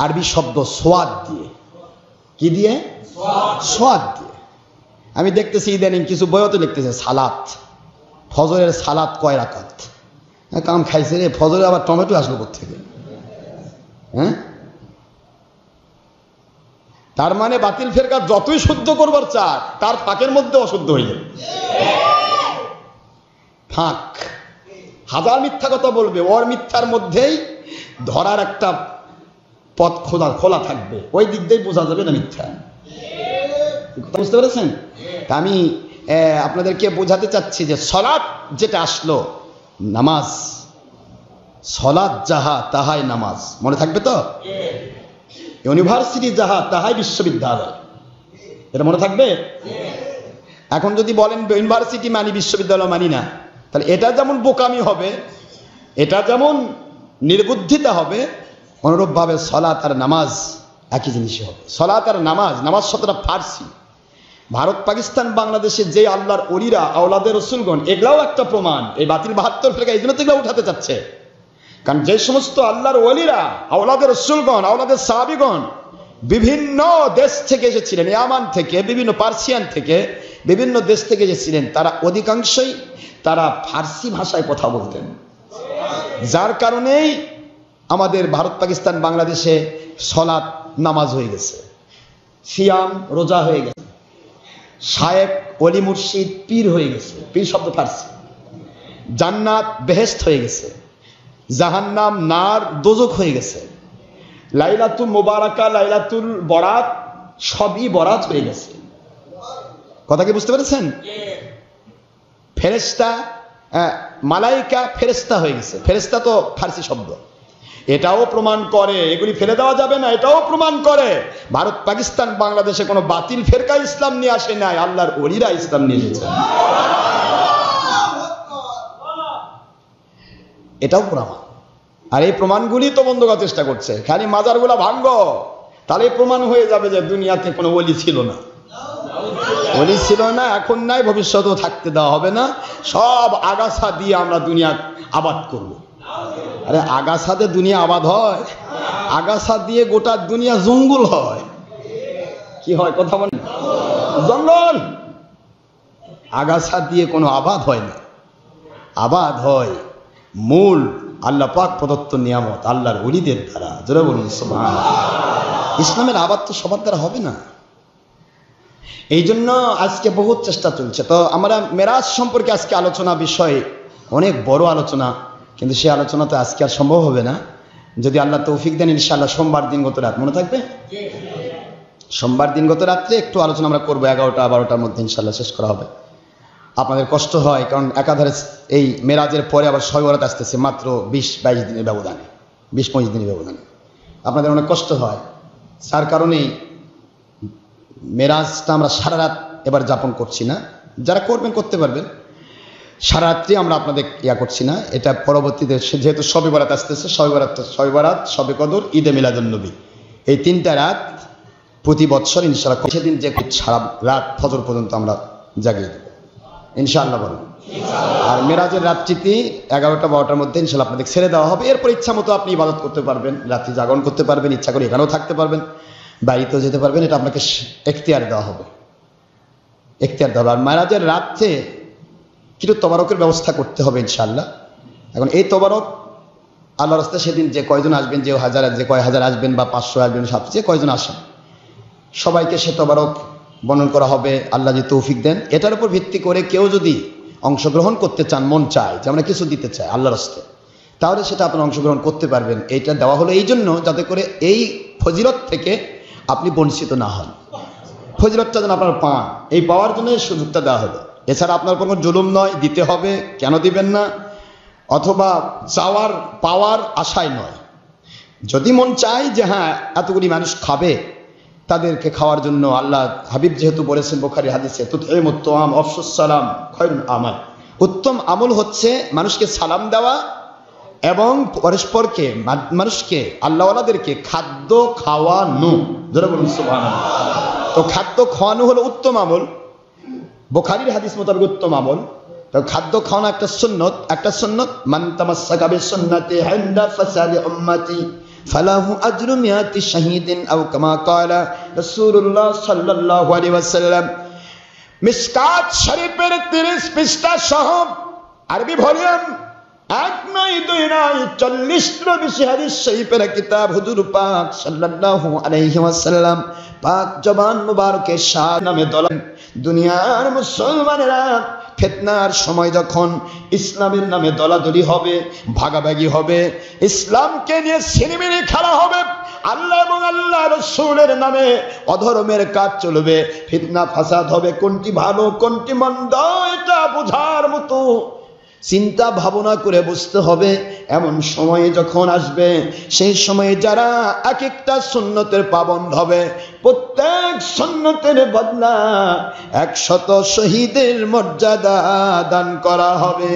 আরবি শব্দ সোয়াদ দিয়ে। কি দিয়ে? সোয়াদ দিয়ে। আমি দেখতেছি ইদানিং কিছু বইতে লিখতেছে সালাত, ফজরের সালাত কয় রাকাত। কাম খাইছে রে, ফজরে আবার টমেটো আসলো কোত্থেকে? হ্যাঁ, তার মানে বাতিল ফেরকা যতই শুদ্ধ করবার চায় তার ফাঁকের মধ্যে অশুদ্ধ হয়ে যাবে। ফাঁক, হাজার মিথ্যা কথা বলবে, ওর মিথ্যার মধ্যেই ধরার একটা পথ খোলা থাকবে, ওই দিক দিয়ে বোঝা যাবে না মিথ্যা। বুঝতে পেরেছেন? আমি আপনাদেরকে বোঝাতে চাচ্ছি যে সলাৎ যেটা আসলো নামাজ, সলাৎ যাহা তাহাই নামাজ। মনে থাকবে তো? ইউনিভার্সিটি যাহা তাহাই বিশ্ববিদ্যালয়, এটা মনে থাকবে? এখন যদি বলেন ইউনিভার্সিটি মানি বিশ্ববিদ্যালয় মানি না, তাহলে এটা যেমন বোকামি হবে, এটা যেমন নির্বুদ্ধিতা হবে, অনুরূপভাবে সলাৎ আর নামাজ একই জিনিসই হবে। সলাৎ আর নামাজ, নামাজ শব্দটা ফার্সি। ভারত পাকিস্তান বাংলাদেশে যে আল্লাহর ওলিরা আওলাদের রসুলগণ, এগুলাও একটা প্রমাণ। এই বাতিল 72 ফেরকা এই জন্য তো এগুলো উঠাতে চাচ্ছে, কারণ যে সমস্ত আল্লাহর ওলিরা আওলাদের রসুলগণ, আওলাদের সাহাবীগণ বিভিন্ন দেশ থেকে এসেছিলেন, ইয়ামান থেকে, বিভিন্ন পার্সিয়ান থেকে, বিভিন্ন দেশ থেকে এসেছিলেন, তারা অধিকাংশই তারা ফার্সি ভাষায় কথা বলতেন। যার কারণেই আমাদের ভারত পাকিস্তান বাংলাদেশে সলাৎ নামাজ হয়ে গেছে, সিয়াম রোজা হয়ে গেছে, শায়েক ওলি মুর্শিদ পীর হয়ে গেছে, পীর শব্দ ফার্সি, জান্নাত বেহেশত হয়ে গেছে, জাহান্নাম নার দোজক হয়ে গেছে, লাইলাতুল মুবারাকা লাইলাতুল বরাত সবই বরাত হয়ে গেছে। কথা কি বুঝতে পেরেছেন? ফেরেশতা, মালাইকা ফেরেশতা হয়ে গেছে। ফেরেশতা তো ফার্সি শব্দ, এটাও প্রমাণ করে, এগুলি ফেলে দেওয়া যাবে না। এটাও প্রমাণ করে ভারত পাকিস্তান বাংলাদেশে কোনো বাতিল ফেরকা ইসলাম নিয়ে আসে নাই, আল্লাহর ওলিরা ইসলাম নিয়ে এসেছে। এটাও প্রমাণ। আর এই প্রমাণগুলি তো বন্ধ করার চেষ্টা করছে, খালি মাজারগুলা ভাঙ্গ, তাহলে প্রমাণ হয়ে যাবে যে দুনিয়াতে কোনো ওলি ছিল না। ওলি ছিল না, এখন নাই, ভবিষ্যতেও থাকতে দেওয়া হবে না। সব আগাছা দিয়ে আমরা দুনিয়া আবাদ করব। আরে আগাছাতে দুনিয়া আবাদ হয়? আগাছা দিয়ে গোটা দুনিয়া জঙ্গল হয়। কি হয় কথা বলেন? জঙ্গল। আগাছা দিয়ে কোনো আবাদ হয় না, আবাদ হয় মূল আল্লাহ পাক প্রদত্ত নিয়ামত আল্লাহর ওলিদের দ্বারা। জোরে বলুন সুবহানাল্লাহ। ইসলামের আবাদ তো সবার দ্বারা হবে না। এই জন্য আজকে বহুত চেষ্টা চলছে। তো আমরা মেরাজ সম্পর্কে আজকে আলোচনা, বিষয় অনেক বড় আলোচনা, কিন্তু সেই আলোচনা তো আজকে আর সম্ভব হবে না। যদি আল্লাহ তৌফিক দেন ইনশাআল্লাহ সোমবার দিনগত রাত, মনে থাকবে? সোমবার দিনগত রাত্রে একটু আলোচনা আমরা করবো, 11টা-12টার মধ্যে ইনশাআল্লাহ শেষ করা হবে। আপনাদের কষ্ট হয়, কারণ একাধারে এই মেরাজের পরে আবার শবে বরাত আসতেছে, মাত্র 20-22 দিনের ব্যবধানে, 20-25 দিনের ব্যবধানে। আপনাদের অনেক কষ্ট হয়, যার কারণেই মেরাজটা আমরা সারা রাত এবার যাপন করছি না। যারা করবেন করতে পারবেন, সারা রাত্রি আমরা আপনাদের করছি না। এটা পরবর্তীতে যেহেতু শবে বরাত আসতেছে, শবে বরাত, শবে কদর, ঈদে মিলাদুন্নবী, এই 3টা রাত প্রতি বৎসর ইনশাআল্লাহ সেদিন যে সারা রাত ফজর পর্যন্ত আমরা জাগিয়ে দেব ইনশাআল্লাহ বলেন। আর মেরাজের রাত্রিতে 11টা-12টার মধ্যে ইনশাআল্লাহ আপনাদের ছেড়ে দেওয়া হবে। এরপর ইচ্ছা মতো আপনি ইবাদত করতে পারবেন, রাত্রি জাগরণ করতে পারবেন, ইচ্ছা করে এখানেও থাকতে পারবেন, বাড়িতেও যেতে পারবেন। এটা আপনাকে এখতিয়ার দেওয়া হবে, এখতিয়ার দেওয়া হবে। আর মেরাজের রাত্রে কিন্তু তবারকের ব্যবস্থা করতে হবে ইনশাআল্লাহ। এখন এই তবারক আল্লাহর রাস্তায় সেদিন যে কয়জন আসবেন, যে কয় হাজার আসবেন বা 500 আসবেন, সবচেয়ে কয়জন আসেন, সবাইকে সে তবারক বর্ণন করা হবে আল্লাহ যদি তৌফিক দেন। এটার উপর ভিত্তি করে কেউ যদি অংশগ্রহণ করতে চান, মন চায় যে আমরা কিছু দিতে চাই আল্লাহর রাস্তায়, তাহলে সেটা আপনারা অংশগ্রহণ করতে পারবেন। এইটা দেওয়া হলো এই জন্য যাতে করে এই ফজিলত থেকে আপনি বঞ্চিত না হন, ফজিলতটা যেন আপনারা পান, এই পাওয়ার জন্য এই সুযোগটা দেওয়া হলো। এছাড়া আপনার কোনো জুলুম নয়, দিতে হবে, কেন দিবেন না, অথবা চাওয়ার পাওয়ার আশায় নয়। যদি মন চায় যে হ্যাঁ এতগুলি মানুষ খাবে, তাদেরকে খাওয়ার জন্য আল্লাহ হাবিব যেহেতু বলেছেন বুখারী হাদিসে, তুতঈমুত তুআম আফশুস সালাম খায়রুল আমাল, উত্তম আমল হচ্ছে মানুষকে সালাম দেওয়া এবং পরস্পরকে মানুষকে আল্লাহওয়ালাদেরকে খাদ্য খাওয়ানো, যারা বলুন সুবহানাল্লাহ। তো খাদ্য খাওয়ানো হলো উত্তম আমল, বুখারীর হাদিস মোতাবেক উত্তম আমল। তো খাদ্য খাওয়ানো একটা সুন্নত, মান তামাসসাকা বিসুন্নতি ইনদা ফাসাদি উম্মতি ফালাহু আজরু মিয়াতি শাহীদিন আও কামা ক্বালা রাসূলুল্লাহ সাল্লাল্লাহু আলাইহি ওয়াসাল্লাম। মিশকাত শরীফের 30 পৃষ্ঠা সহ আরবি ভলিউম 1 নয় 2 নয় 40 বেশি হাদিস শরীফের কিতাব হুজুর পাক সাল্লাল্লাহু আলাইহি ওয়াসাল্লাম পাক জবান মুবারকে শাহ নামে দলেন দুনিয়ার মুসলমানেরা ফিতনার সময় যখন ইসলামের নামে দলাদলি হবে, ভাগাভাগি হবে, ইসলামকে নিয়ে সিনেমিনি খেলা হবে, আল্লাহ এবং আল্লাহ রাসূলের নামে অধর্মের কাজ চলবে, ফিতনা ফাসাদ হবে, কোনটি ভালো কোনটি মন্দ এটা বোঝার মতো চিন্তা ভাবনা করে বুঝতে হবে। এমন সময়ে যখন আসবে, সেই সময়ে যারা এক একটা সুন্নতের পাবন্দ হবে, প্রত্যেক সুন্নতের বদলা 100 শহীদের মর্যাদা দান করা হবে।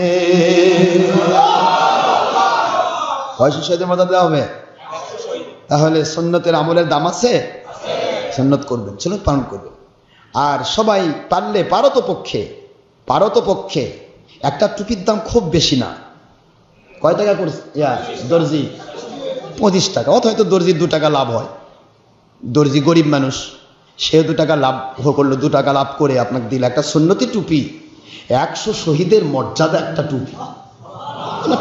কয়শ শহীদের মর্যাদা দেওয়া হবে? তাহলে সুন্নতের আমলের দাম আছে? সুন্নত করবেন, সুন্নত পালন করবেন। আর সবাই পারলে পারতপক্ষে একটা টুপির দাম খুব বেশি না। কয় টাকা করছে দর্জি? 25 টাকা। হয়তো দর্জির 2 টাকা লাভ হয়, দর্জি গরিব মানুষ, সে 2 টাকা লাভ করলো, 2 টাকা লাভ করে আপনাকে দিল একটা সুন্নতি টুপি, 100 শহীদের মর্যাদা একটা টুপি।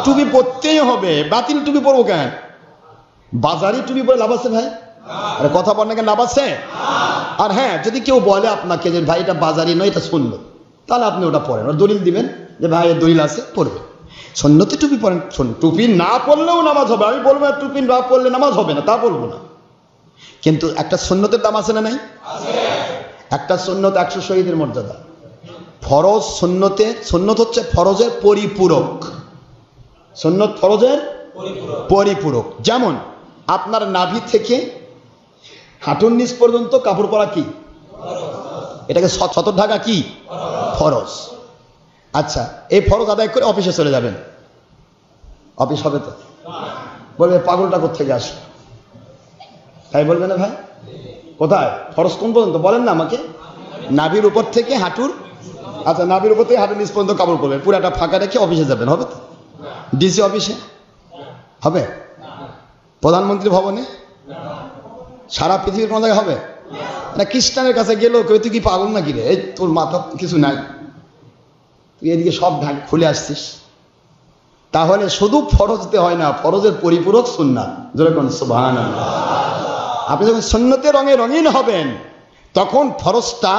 টুপি পরতেই হবে, বাতিল টুপি পরবো কেন? বাজারি টুপি পরে লাভ আছে ভাই? আরে কথা বল না কেন, লাভ আছে? আর হ্যাঁ, যদি কেউ বলে আপনাকে যে ভাই এটা বাজারি নয় এটা সুন্নত, তাহলে আপনি ওটা পরেন, ওর দলিল দিবেন যে ভাই এর দলিল আছে, পড়বে। সুন্নতি টুপি পরেন, টুপি না পড়লেও নামাজ হবে। আমি বলবো টুপি না পড়লে নামাজ হবে না, তা বলবো না, কিন্তু একটা সুন্নতের দাম আছে না নাই? একটা সুন্নত 100 শহীদের মর্যাদা। ফরজ সুন্নত হচ্ছে ফরজের পরিপূরক। সুন্নত ফরজের পরিপূরক। যেমন আপনার নাভি থেকে হাঁটুর নিচ পর্যন্ত কাপড় পরা কি? এটাকে সতর ঢাকা কি? ফরজ। আচ্ছা, এই ফরজ আদায় করে অফিসে চলে যাবেন, অফিস হবে তো? বলবে পাগলটা কোত্থেকে আসলো, তাই বলবে না ভাই? কোথায় ফরজ কোন পর্যন্ত বলেন না আমাকে? নাভির উপর থেকে হাঁটুর, আচ্ছা নাভির উপর থেকে হাঁটুর নিচ পর্যন্ত কাপড় পরবেন, পুরাটা ফাঁকা রেখে অফিসে যাবেন, হবে তো? ডিসি অফিসে হবে? প্রধানমন্ত্রী ভবনে? সারা পৃথিবীর কোন জায়গায় হবে না? খ্রিস্টানের কাছে গেলেও তুই কি পাগল নাকি রে, এই তোর মাথা কিছু নাই, তুই এদিকে সব ঢাক খুলে আসছিস। তাহলে শুধু ফরজতে হয় না, ফরজের পরিপূরক সুন্নাত। যেরকম সুবহানাল্লাহ। আপনি যখন সুন্নতে রঙে রঙিন হবেন, তখন ফরজটা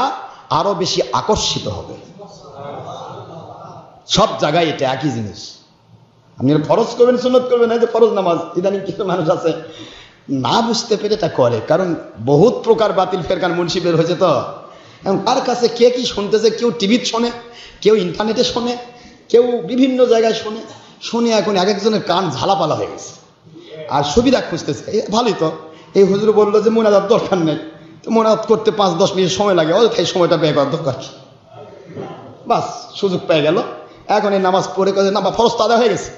আরো বেশি আকর্ষিত হবে। সব জায়গায় এটা একই জিনিস। আপনি ফরজ করবেন, সুন্নত করবেন, এই যে ফরজ নামাজ, ইদানিং কিছু মানুষ আছে না বুঝতে পেরে এটা করে, কারণ বহুত প্রকার বাতিল ফেরকার মুন্সি বের হয়েছে। তো এখন কার কাছে কে কি শুনতেছে, কেউ টিভিতে শোনে, কেউ ইন্টারনেটে শোনে, কেউ বিভিন্ন জায়গায় শুনে এখন এক একজনের কান ঝালাপালা হয়ে গেছে, আর সুবিধা খুঁজতেছে। ভালোই তো, এই হুজুর বললো যে মোনাজাত দরকার নেই, তো মোনাজাত করতে 5-10 মিনিট সময় লাগে, এই সময়টা ব্যয় করার দরকার কি? বাস সুযোগ পেয়ে গেল, এখন এই নামাজ পড়ে করে না, ফরজ তো আদায় হয়ে গেছে,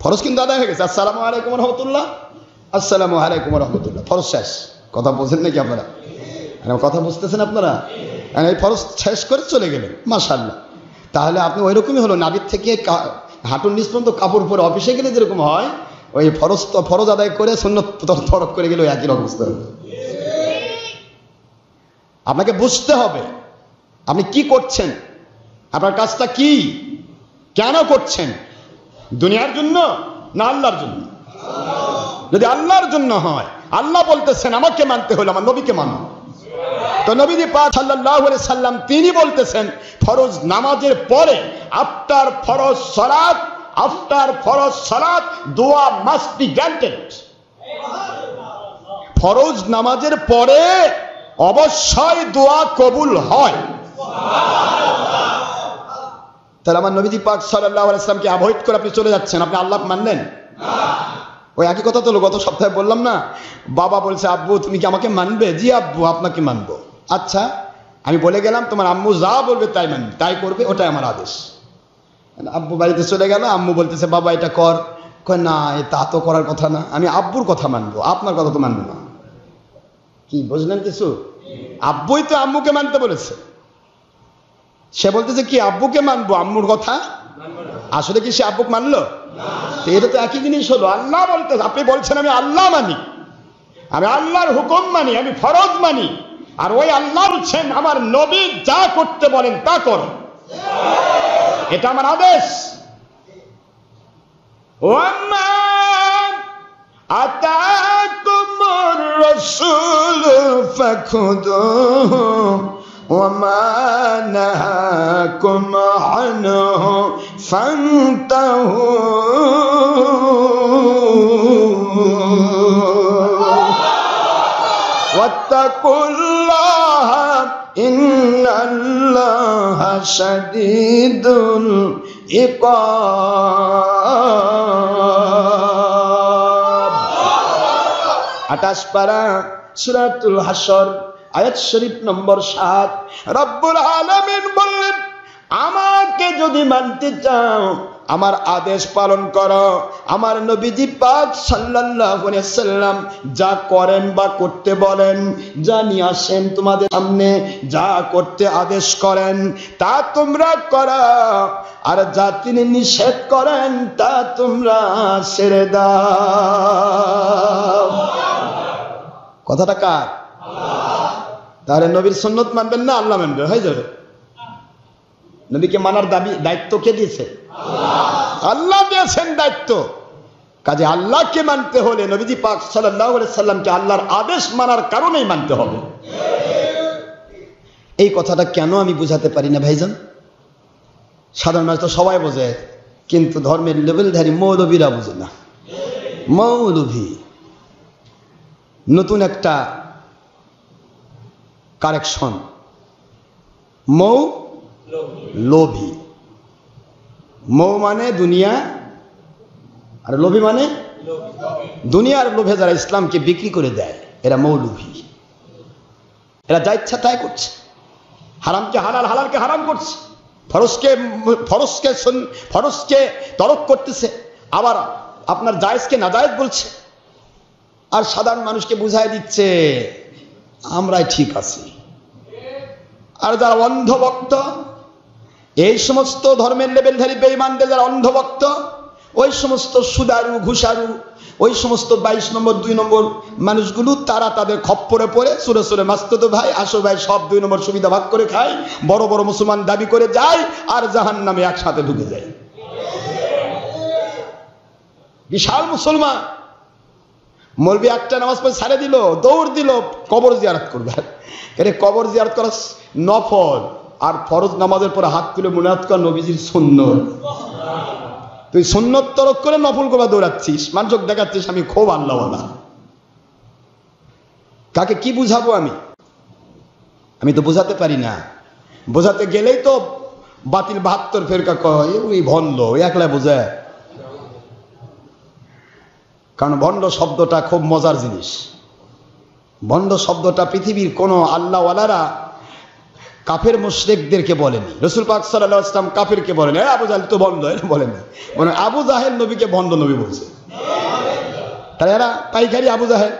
ফরজ কিন্তু আদায় হয়ে গেছে। আসসালামু আলাইকুম রহমতুল্লাহ, আসসালামু আলাইকুম রহমতুল্লাহ, ফরজ শেষ। কথা বলছেন নাকি আপনারা? কথা বুঝতেছেন আপনারা? এই ফরজ শেষ করে চলে গেলেন, মাশাআল্লাহ। তাহলে আপনি ওই রকমই হলো, নাভির থেকে হাঁটুর নিচ পর্যন্ত কাপড় পরে অফিসে গেলে যেরকম হয়, ওই ফরজ আদায় করে সুন্নত তরক করে গেলে একই রকম বুঝতে হবে। আপনাকে বুঝতে হবে আপনি কি করছেন, আপনার কাজটা কি, কেন করছেন, দুনিয়ার জন্য না আল্লাহর জন্য? যদি আল্লাহর জন্য হয়, আল্লাহ বলতেছেন আমাকে মানতে হলে আমার নবীকে মানো। তো নবীজি পাক সাল্লাল্লাহু আলাইহি সাল্লাম তিনি বলতেছেন ফরজ নামাজের পরে, আফটার ফরজ সালাত দোয়া মাস্ট বি গ্রান্টেড। ফরজ নামাজের পরে অবশ্যই দোয়া কবুল হয়। তাহলে আমার নবীজি পাক সাল্লাল্লাহু আলাইহি সাল্লামকে অ্যাভয়েড করে আপনি চলে যাচ্ছেন, আপনি আল্লাহ মানলেন না। ওই একই কথা তো গত সপ্তাহে বললাম না, বাবা বলছে আব্বু তুমি কি আমাকে মানবে? জি আব্বু আপনাকে মানবো। আচ্ছা আমি বলে গেলাম তোমার আম্মু যা বলবে তাই তাই করবে, ওটাই আমার আদেশ। আব্বু বাড়িতে চলে গেল, আম্মু বলতেছে বাবা এটা কর, কয় না, তা তো করার কথা না, আমি আব্বুর কথা মানবো, আপনার কথা তো মানবো না। কি বুঝলেন কিছু? আব্বুই তো আম্মুকে মানতে বলেছে। সে বলতেছে কি আব্বুকে মানবো, আম্মুর কথা আসলে কি সে আব্বুকে মানলো? এটা তো একই জিনিস হলো। আল্লাহ বলতে, আপনি বলছেন আমি আল্লাহ মানি, আমি আল্লাহর হুকুম মানি, আমি ফরজ মানি, আর ওই আল্লাহ বলছেন আমার নবী যা করতে বলেন তা কর, এটা আমার আদেশ। ওয়াম্মা আতাকুমুর রাসূল ফাখুযুহু ওয়ামা নাহাকুম আনহু ফান্তাহু। ওয়াত্তাকুল্লাহ ইন্নাল্লাহা শাদীদুল ইকাব। 28 পারা সূরাতুল হাসর আয়াত শরীফ নম্বর 7। রব্বুল আলামিন বললেন, আমাকে যদি মানতে চাও আমার আদেশ পালন করো। আমার নবীজি পাক সাল্লাল্লাহু আলাইহি ওয়াসাল্লাম যা করেন বা করতে বলেন, যা নিয়ে আসেন তোমাদের সামনে, যা করতে আদেশ করেন তা তোমরা করো, আর যা তিনি নিষেধ করেন তা তোমরা ছেড়ে দাও। কথাটা কার? তাহলে নবীর সুন্নত মানবেন না আল্লাহ মানবে? হয়ে যাবে। নবীকে মানার দায়িত্ব কে দিয়েছে? আল্লাহ দিয়েছেন দায়িত্ব। কাজে আল্লাহকে মানতে হলে নবীজি পাক সাল্লাল্লাহু আলাইহি সাল্লামকে আল্লাহর আদেশ মানার কারণেই মানতে হবে। এই কথাটা কেন আমি বুঝাতে পারি না ভাইজান? সাধারণ মানুষ তো সবাই বোঝে, কিন্তু ধর্মের লেভেলধারী মৌলবীরা বোঝে না। মৌলবী নতুন একটা কারেকশন, মৌলবী। মৌ মানে দুনিয়া, আর লোভী মানে দুনিয়ার লোভে যারা ইসলামকে বিক্রি করে দেয় এরা মৌলবী। এরা যা ইচ্ছা তাই করছে, হারামকে হালাল, হালালকে হারাম করছে, ফরজকে তরক করতেছে, আবার আপনার জায়েজকে নাজায়েজ বলছে, আর সাধারণ মানুষকে বুঝাই দিচ্ছে আমরাই ঠিক আছি। আর যারা অন্ধভক্ত, এই সমস্ত ধর্মের লেভেলধারী বেঈমানদের যারা অন্ধভক্ত, ওই সমস্ত সুদারু ঘুষারু, ওই সমস্ত 22 নম্বর 2 নম্বর মানুষগুলো, তারা তাদের খপ্পরে পড়ে সুরে সুরে মাস্তুতো ভাই আসো ভাই সব 2 নম্বর সুবিধা ভাগ করে খায়, বড় বড় মুসলমান দাবি করে যায়, আর জাহান্নামে একসাথে ঢুকে যায়। বিশাল মুসলমান মৌলবি একটা নামাজ পড়ে ছাড়ে দিল, দৌড় দিল কবর জিয়ারত করবে। এর কবর জিয়ারত করা নফল, আর ফরজ নামাজের পরে হাত তুলে মুনাজাত করা নবীজির সুন্নত। তুই সুন্নত তরক করে নফল করবা দৌড়াচ্ছিস, মানুষক দেখাচ্ছিস আমি খুব আল্লাহওয়ালা। কাকে কি বুঝাবো আমি তো বোঝাতে পারি না। বোঝাতে গেলেই তো বাতিল 72 ফেরকা কয় ওই ভণ্ড, ওই একলা বোঝায়। কারণ ভণ্ড শব্দটা খুব মজার জিনিস। ভণ্ড শব্দটা পৃথিবীর কোন আল্লাহওয়ালারা কাফের মুশরিকদেরকে বলেনি। রাসূল পাক সাল্লাল্লাহু আলাইহি ওয়াসাল্লাম কাফেরকে বলেন আবু জাহেল তো ভণ্ড, বলেন না, মানে আবু জাহেল নবীকে ভণ্ড নবী বলছে। তাহলে এরা পাইকারি আবু জাহেল।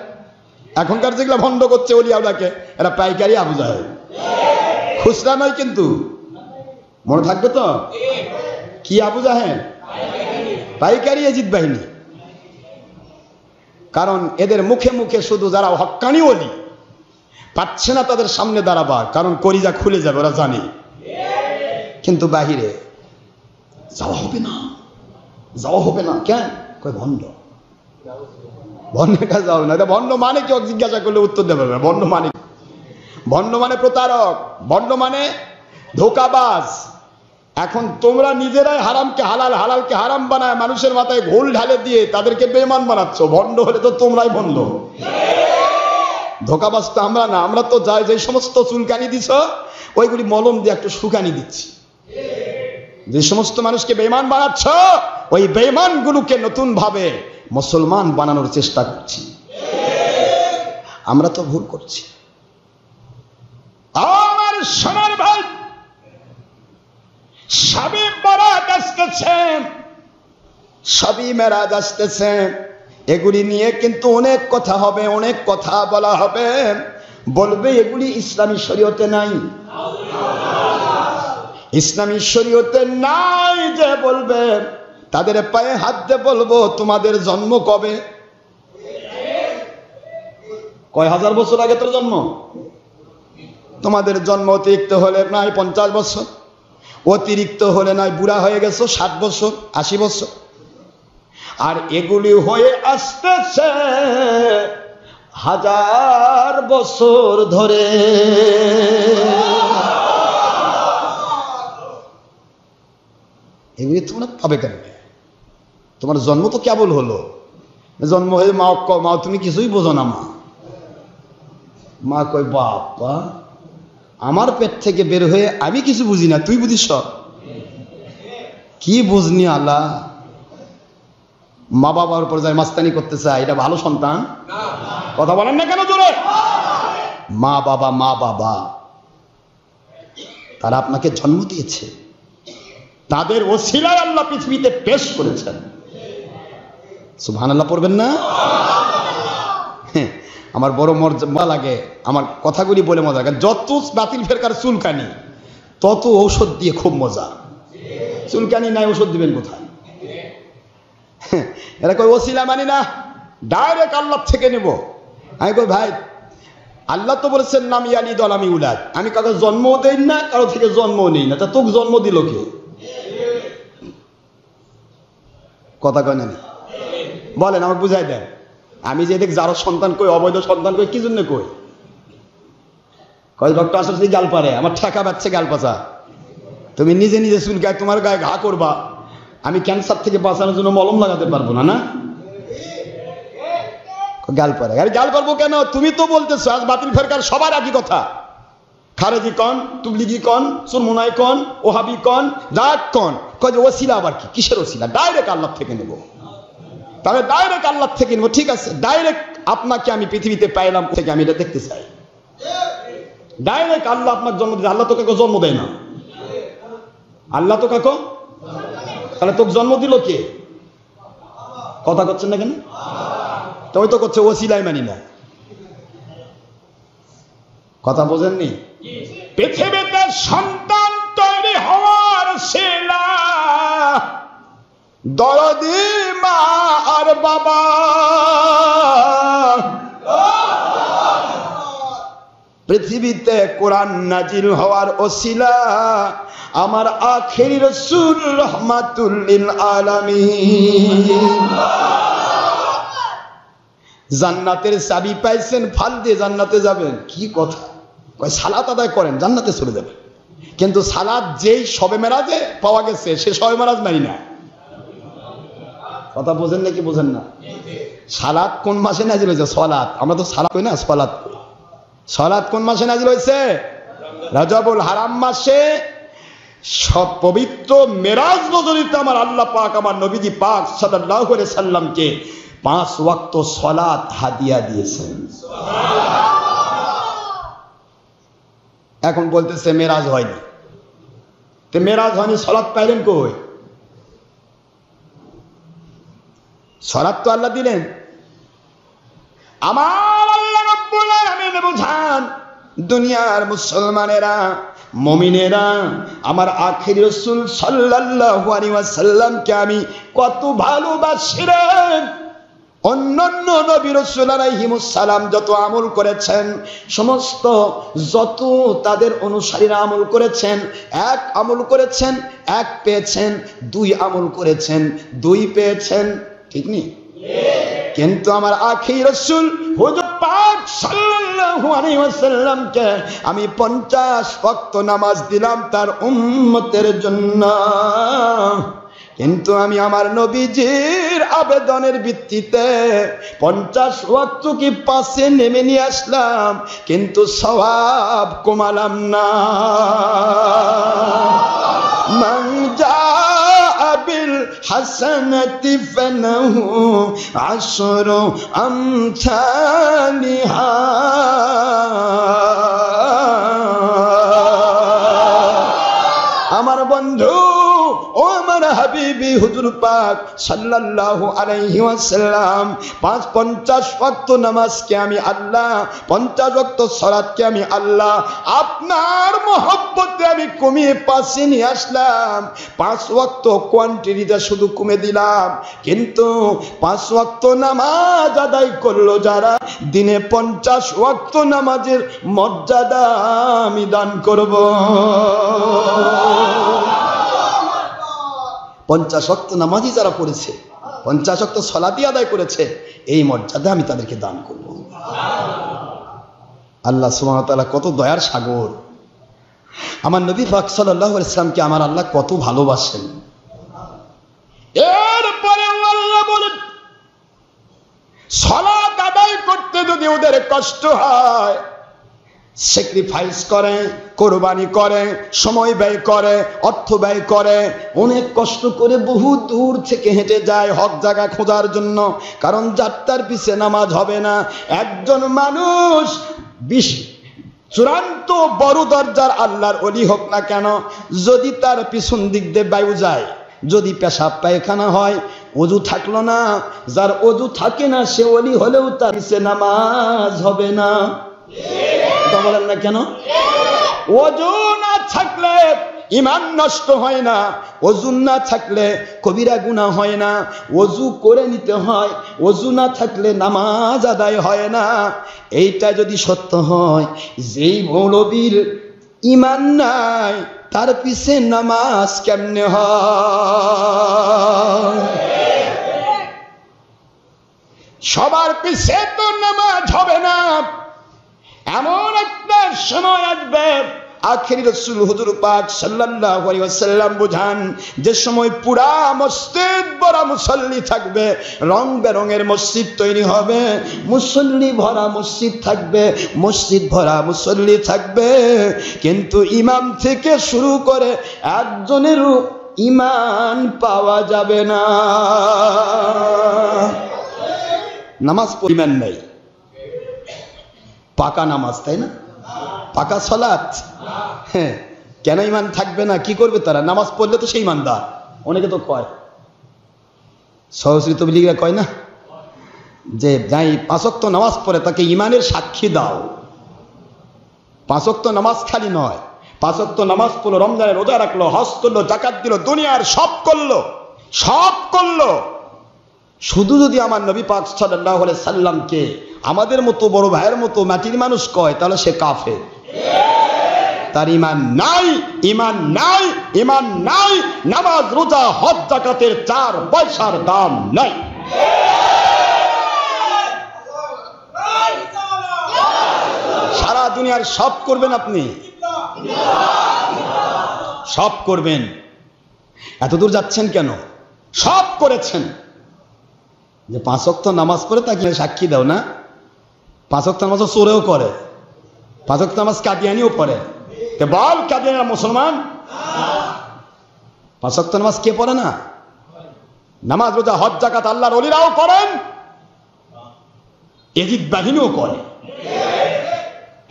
এখনকার যেগুলো ভণ্ড করছে ওলিয়াউলাকে, এরা পাইকারি আবু জাহেল, খুচরা নয় কিন্তু। মনে থাকবে তো কি আবু জাহেল? পাইকারি এজিদ বাহিনী। কারণ এদের মুখে মুখে শুধু যারা হক্কানি ওলি পাচ্ছে না তাদের সামনে দাঁড়াবার, কারণ কলিজা খুলে যাবে ওরা জানে, কিন্তু বাহিরে যাওয়া হবে না। কেন? কই ভণ্ড, ভণ্ডের কাছে যাবে না। ভণ্ড মানে কেউ জিজ্ঞাসা করলে উত্তর দেবে না। ভণ্ড মানে প্রতারক, ভণ্ড মানে ধোঁকাবাজ। এখন তোমরা নিজেরাই হারামকে হালাল, হালালকে হারাম বানায় মানুষের মাথায় ঘোল ঢালে দিয়ে তাদেরকে বেঈমান বানাচ্ছ। ভণ্ড হলে তো তোমরাই ভণ্ড, ধোঁকাবাজ তো আমরা না। আমরা তো যাই যে সমস্ত চুলকানি দিছ ওইগুলি মলম দিয়ে একটু শুকানি দিচ্ছি। যে সমস্ত মানুষকে বেঈমান বানাচ্ছ ওই বেঈমান গুলোকে নতুন ভাবে মুসলমান বানানোর চেষ্টা করছি। আমরা তো ভুল করছি। আমার সোনার ভাই, শাবে বারাত আসতেছে, সবই মেরাজ আসতেছে, এগুলি নিয়ে কিন্তু অনেক কথা হবে, অনেক কথা বলা হবে। বলবে এগুলি ইসলামী শরীয়তে নাই, ইসলামী শরীয়তে নাই। যে বলবে তাদের পায়ে হাত দিয়ে বলবো তোমাদের জন্ম কবে? কয় হাজার বছর আগে তোর জন্ম? তোমাদের জন্ম অতিরিক্ত হলে নাই 50 বছর, অতিরিক্ত হলে নাই বুড়া হয়ে গেছো 60 বছর 80 বছর। আর এগুলি হয়ে আসতেছে 1000 বছর ধরে। এগুলি তোমরা পাবে কেন? তোমার জন্ম তো কেবল হলো, জন্ম হয়ে মা তুমি কিছুই বোঝো না। মা কয় বাবা আমার পেট থেকে বের হয়ে আমি কিছু বুঝি না, তুই বুঝিস সব। কি বুঝনি আল্লাহ? মা বাবার উপর যায় মাস্তানি করতে চায়, এটা ভালো সন্তান? কথা বলেন না কেন জোরে? মা বাবা তারা আপনাকে জন্ম দিয়েছে, তাদের ওসিলায় আল্লাহ পৃথিবীতে পেশ করেছেন। সুবহানাল্লাহ পড়বেন না? আমার বড় মজা লাগে, আমার কথাগুলি বলে মজা লাগে। যত বাতিল ফেরকার চুলকানি তত ঔষধ দিয়ে খুব মজা। চুলকানি নাই, ঔষধ দিবেন কোথায়? এরা কই ওসিলা মানি না, ডাইরেক্ট আল্লাহ থেকে নেব। আমি কই ভাই আল্লাহ তো বলেছেন নাম ইয়ালিদ ওয়া লাম ইউলাদ, আমি কারো জন্ম দেই না, কারো থেকে জন্ম নেই না, তা তোকে জন্ম দিল কে? কথা কয় না বলেন, আমাকে বুঝাই দেন। আমি যে দেখ যারো সন্তান কই, অবৈধ সন্তান কই, কি জন্য কই? কয় ডক্টর আসলে গাল পারে, আমার ঠেকা বাচ্ছে গাল পাচা। তুমি নিজে নিজে চুলকায় তোমার গায়ে ঘা করবা, আমি ক্যান্সার থেকে বাঁচানোর জন্য মলম লাগাতে পারবো না। না গাল পারে, আরে গাল পারবো কেন? তুমি তো বলতেছো আজ বাতিল ফেরকার সবার একই কথা। খারেজি কন, তুবলিগি কন, সুরমুনাই কন, ওহাবি কন, জাত কন, কয় যে ওসিলা আবার কি? কিসের ওসিলা? ডাইরেক্ট আল্লাহ থেকে নেব। তাহলে ডাইরেক্ট আল্লাহ থেকে নেব, ঠিক আছে। ডাইরেক্ট আপনাকে আমি পৃথিবীতে পাইলাম থেকে, আমি এটা দেখতে চাই। ডাইরেক্ট আল্লাহ আপনার জন্ম দিতে, আল্লাহ তো কাউকে জন্ম দেয় না। আল্লাহ তো কাকো, তাহলে তোকে জন্ম দিল কে? কথা করছেন না কেন? তো ওই তো করছে ওসিলাই মানি না। কথা বোঝেননি? পৃথিবীতে সন্তান তৈরি হওয়ার শিলা দরদি মা আর বাবা। পৃথিবীতে কোরআন নাজিল হওয়ার ওসিলা আমার আখির রাসূল রাহমাতুল লিল আলামিন। জান্নাতের চাবি পাইছেন, ফাল দিয়ে জান্নাতে যাবেন। কি কথা কয়? সালাত আদায় করেন জান্নাতে চলে যাবেন। কিন্তু সালাত যেই শবে মেরাজে পাওয়া গেছে সে শবে মেরাজ মানি না। কথা বোঝেন নাকি বোঝেন না? সালাত কোন মাসে নাজিল হয়েছে? সলাত, আমরা তো সালাত কই না, সলাত। সলাত কোন মাসে নাজিল হয়েছে? রজবুল হারাম মাসে। সব পবিত্র মেরাজ রজনীতে আমার আল্লাহ পাক আমার নবীজি পাক সাল্লাল্লাহু আলাইহি সাল্লামকে 5 ওয়াক্ত সলাত হাদিয়া দিয়েছেন। এখন বলতেছে মেরাজ হয়নি। তো মেরাজ হয়নি, সলাত পাইলেন কই? সলাত তো আল্লাহ দিলেন। আমার আল্লাহ রাব্বুল আলামিন বুঝান দুনিয়ার মুসলমানেরা, মুমিনেরা, আমার আখির রাসূল সাল্লাল্লাহু আলাইহি ওয়াসাল্লামকে আমি কত ভালোবাসি রে। অন্যান্য নবী রাসূল আলাইহিমুস সালাম যত আমল করেছেন, সমস্ত যত তাদের অনুসারীরা আমল করেছেন, 1 আমল করেছেন 1 পেয়েছেন, 2 আমল করেছেন 2 পেয়েছেন, ঠিক নি? কিন্তু আমার আখির রাসূল হুজুর পাক সাল্লাল্লাহু আলাইহি ওয়াসাল্লামকে আমি 50 ওয়াক্ত নামাজ দিলাম তার উম্মতের জন্য। কিন্তু আমি আমার নবীজির আবেদনের ভিত্তিতে 50 ওয়াক্ত কি পাশে নেমে নিয়ে আসলাম, কিন্তু সওয়াব কমালাম না। মান জাআ বিল হাসানাতি ফালাহু আশরু আমসালিহা। আমার বন্ধু ও আমার হাবিব হাবিবি হুজুর পাক সাল্লাল্লাহু আলাইহি ওয়াসাল্লাম 50 ওয়াক্ত নামাজকে আমি আল্লাহ, 50 ওয়াক্ত সালাতকে আমি আল্লাহ আপনার মহব্বতে আমি কমিয়ে 5 নিয়ে আসলাম। 5 ওয়াক্ত কোয়ান্টিটিটা শুধু কমে দিলাম, কিন্তু 5 ওয়াক্ত নামাজ আদায় করলো যারা, দিনে 50 ওয়াক্ত নামাজের মর্যাদা আমি দান করব। 50 ওয়াক্ত নামাজই যারা পড়েছে, 50 ওয়াক্ত সালাতই আদায় করেছে, এই মর্যাদা আমি তাদেরকে দান করব। আল্লাহ সুবহানাহু ওয়া তাআলা কত দয়ার সাগর। আমার নবী পাক সাল্লাল্লাহু আলাইহি ওয়াসাল্লামকে আমার আল্লাহ কত ভালোবাসেন। এরপরে আল্লাহ বলেন, সালাত আদায় করতে যদি ওদের কষ্ট হয়, স্যাক্রিফাইস করে, কোরবানি করে, সময় ব্যয় করে, অর্থ ব্যয় করে, অনেক কষ্ট করে বহু দূর থেকে হেঁটে যায় হক জায়গা খোঁজার জন্য, কারণ যাত্রার পিছে নামাজ হবে না। একজন মানুষ চূড়ান্ত বড় দরজার আল্লাহর ওলি হোক না কেন, যদি তার পিছন দিক দিয়ে বায়ু যায়, যদি পেশাব পায়খানা হয়, ওযু থাকলো না, যার ওযু থাকে না সে ওলি হলেও তার পিছে নামাজ হবে না। কথা বলেন না কেন? ওযু না থাকলে ঈমান নষ্ট হয় না, ওযু না থাকলে কবিরা গুনাহ হয় না, ওযু করে নিতে হয়, ওযু না থাকলে নামাজ আদায় হয় না। এইটা যদি সত্য হয়, যেই মৌলবীর ঈমান নাই তার পিছে নামাজ কেমনে হয়? সবার পিছে তো নামাজ হবে না। এমন একটা সময় আসবে, আখেরি রাসূল হুজুর পাক সাল্লাল্লাহু আলাইহি ওয়াসাল্লাম বুঝান, যে সময় পুরা মসজিদ ভরা মুসল্লি থাকবে, রং বেরঙের মসজিদ তৈরি হবে, মুসল্লি ভরা মসজিদ থাকবে, মসজিদ ভরা মুসল্লি থাকবে, কিন্তু ইমাম থেকে শুরু করে একজনেরও ঈমান পাওয়া যাবে না। নামাজ পড়িবেন নাই, পাকা নামাজ, তাই না? পাকা সালাত। হ্যাঁ, কেন ঈমান থাকবে না? কি করবে তারা? নামাজ পড়লে তো সেই ঈমানদার। অনেকে তো কয়, সহস্রী তবলিগীরা কয় না, যে যাই 5 ওয়াক্ত নামাজ পড়ে তাকে ঈমানের সাক্ষী দাও। 5 ওয়াক্ত নামাজ খালি নয়, 5 ওয়াক্ত নামাজ পড়লো, রমজানে রোজা রাখলো, হজ করলো, যাকাত দিল, দুনিয়ার সব করলো, সব করলো, শুধু যদি আমার নবী পাক সাল্লাল্লাহু আলাইহি সাল্লামকে আমাদের মতো বড় ভাইয়ের মতো মাটির মানুষ কয়, তাহলে সে কাফের। তার ঈমান নাই, ঈমান নাই, ঈমান নাই। নামাজ রোজা হজ যাকাতের 4 পয়সার দাম নাই। সারা দুনিয়ার সব করবেন আপনি, সব করবেন। এতদূর যাচ্ছেন কেন? সব করেছেন, যে 5 ওয়াক্ত নামাজ পড়ে তাকে সাক্ষী দাও না। 5 ওয়াক্ত নামাজ চোরেও করে, 5 ওয়াক্ত নামাজ কাদিয়ানিও পড়ে। বল, কাদিয়ানিরা মুসলমান? 5 ওয়াক্ত নামাজ কে পড়ে না? নামাজ রোজা হজ যাকাত আল্লাহর ওলিরাও করেন, এজিদ বাহিনীও করে।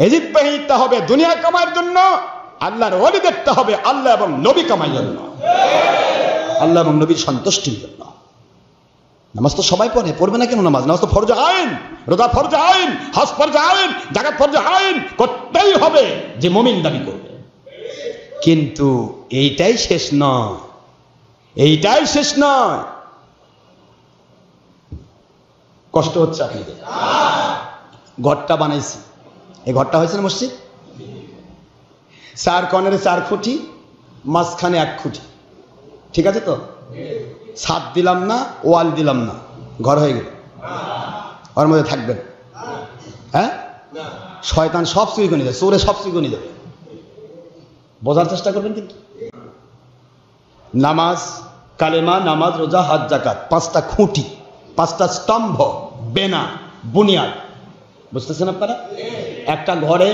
এজিদ বাহিনীটা হবে দুনিয়া কামাইয়ের জন্য, আল্লাহর ওলিদেরটা হবে আল্লাহ এবং নবী কামাইয়ের জন্য, আল্লাহ এবং নবীর সন্তুষ্টির জন্য। নামাজ তো সবাই পড়ে, পড়বে না কেন নামাজ? নামাজ তো ফরজ আইন, রোজা ফরজ আইন, হজ ফরজ আইন, যাকাত ফরজ আইন, করতেই হবে যে মুমিন দাবি করবে। কিন্তু এইটাই শেষ নয়, এইটাই শেষ নয়। কষ্ট হচ্ছে আপনাদের? ঘরটা বানাইছি, এই ঘরটা হয়েছে না মসজিদ? 4 কর্নারে 4 খুঁটি, মাঝখানে 1 খুঁটি, ঠিক আছে তো? ছাদ দিলাম না, ওয়াল দিলাম না, ঘর হয়ে গেল। ওর মধ্যে থাকবেন? হ্যাঁ, শয়তান সব চুরি করে দেবে, চোরে সব চুরি করে দেবে। বোঝার চেষ্টা করবেন। কিন্তু নামাজ, কালেমা, নামাজ, রোজা, হজ, যাকাত, 5টা খুঁটি, 5টা স্তম্ভ, বেনা, বুনিয়াদ। বুঝতেছেন আপনারা? একটা ঘরে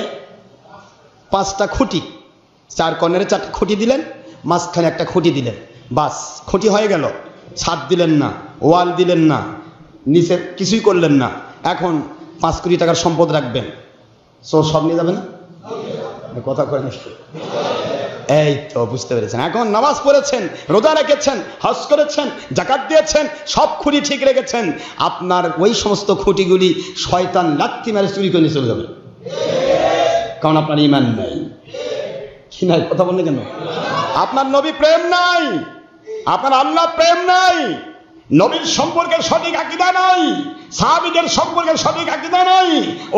5টা খুঁটি, 4 কর্নারে 4টা খুঁটি দিলেন, মাঝখানে 1টা খুঁটি দিলেন, বাস খুঁটি হয়ে গেল। ছাদ দিলেন না, ওয়াল দিলেন না, নিচে কিছুই করলেন না। এখন 5 কোটি টাকার সম্পদ রাখবেন, সব নিয়ে যাবে না? কথা করেন। এই তো বুঝতে পেরেছেন। এখন নামাজ পড়েছেন, রোজা রেখেছেন, হজ করেছেন, যাকাত দিয়েছেন, সব খুঁটি ঠিক রেখেছেন, আপনার ওই সমস্ত খুঁটিগুলি শয়তান লাথি মেরে চুরি করে নিয়ে চলে যাবে, কারণ আপনার ঈমান নাই। কি নাই, কথা বললে কেন? আপনার নবী প্রেম নাই, আপনার আল্লাহ প্রেম নাই, নবীর সম্পর্কে সঠিক আকীদা নাই, সাহাবীদের সম্পর্কে সঠিক আকীদা নাই,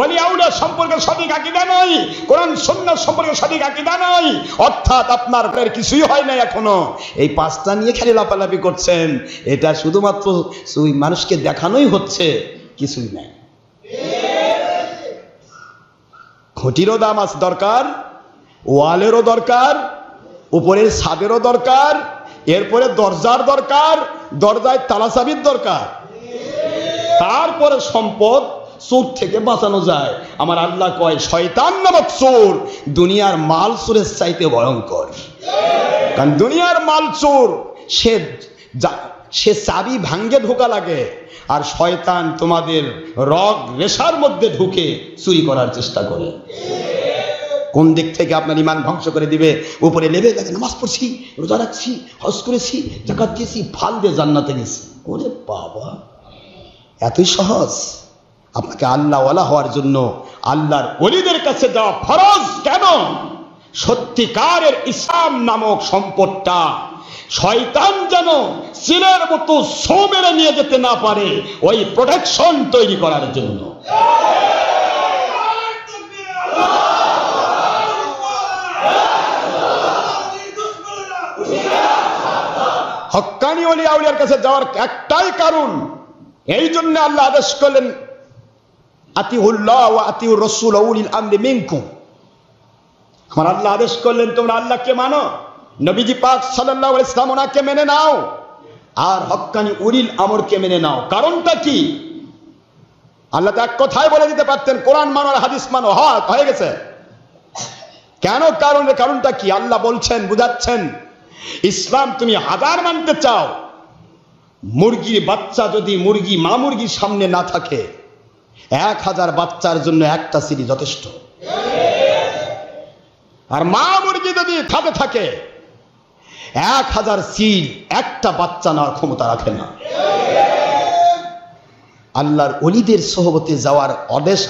ওলি আউলিয়া সম্পর্কে সঠিক আকীদা নাই, কোরআন সুন্নাহ সম্পর্কে সঠিক আকীদা নাই, অর্থাৎ আপনার কিছুই হয় নাই এখনো। এই পাঁচটা নিয়ে খালি লাফালাফি করছেন, এটা শুধুমাত্র ওই মানুষকে দেখানোই হচ্ছে, কিছুই নাই। খুঁটিরও দাম আছে দরকার, ওয়ালেরও দরকার, উপরের ছাদেরও দরকার, এরপরে দরজার দরকার, দরজায় তালাচাবির দরকার, তারপরে সম্পদ চোর থেকে বাঁচানো যায়। আমার আল্লাহ কয় শয়তান নামক চোর দুনিয়ার মাল চোরের চাইতে ভয়ঙ্কর, কারণ দুনিয়ার মাল চোর সে চাবি ভাঙ্গে ঢোকা লাগে, আর শয়তান তোমাদের রগ রেশার মধ্যে ঢুকে চুরি করার চেষ্টা করে। কোন দিক থেকে আপনার ঈমান ধ্বংস করে দিবে। উপরে লেবে দেখে নামাজ পড়ছি, রোজা রাখছি, হজ করেছি, যাকাত দিয়েছি, ফাল দিয়ে জান্নাতে গেছি। ওরে বাবা, এতই সহজ? আপনাকে আল্লাহওয়ালা হওয়ার জন্য আল্লাহর ওলিদের কাছে যাওয়া ফরজ। কেন? সত্যিকারের ইসলাম নামক সম্পদটা শয়তান যেন সিলের মতো সো মেরে নিয়ে যেতে না পারে, ওই প্রোটেকশন তৈরি করার জন্য। হক্কানি ওলি আউলিয়ার কাছে যাওয়ার একটাই কারণ, এই জন্য আল্লাহ আদেশ করলেন আতিউল্লাহ ওয়া আতিউর রাসূল ওয়া উলিল আমরি মিনকুম। আমার আল্লাহ আদেশ করলেন তোমরা আল্লাহকে মানো, নবীজি পাক সাল্লাল্লাহু আলাইহি ওয়াসাল্লাম ওনাকে মেনে নাও, আর হক্কানি উলিল আমরকে মেনে নাও। কারণটা কি? আল্লাহ তো এক কথায় বলে দিতে পারতেন কোরআন মানো আর হাদিস মানো, হয়ে গেছে। কেন? কারণটা কি? আল্লাহ বলছেন, বুঝাচ্ছেন, ইসলাম তুমি হাজার মানতে চাও, মুরগির বাচ্চা যদি মা মুরগির সামনে না থাকে, 1000 বাচ্চার জন্য একটা সিঁড়ি যথেষ্ট। আর মা মুরগি যদি খাতে থাকে, 1000 সিল একটা বাচ্চা নেওয়ার ক্ষমতা রাখে না। আল্লাহর ওলিদের সোহবতে যাওয়ার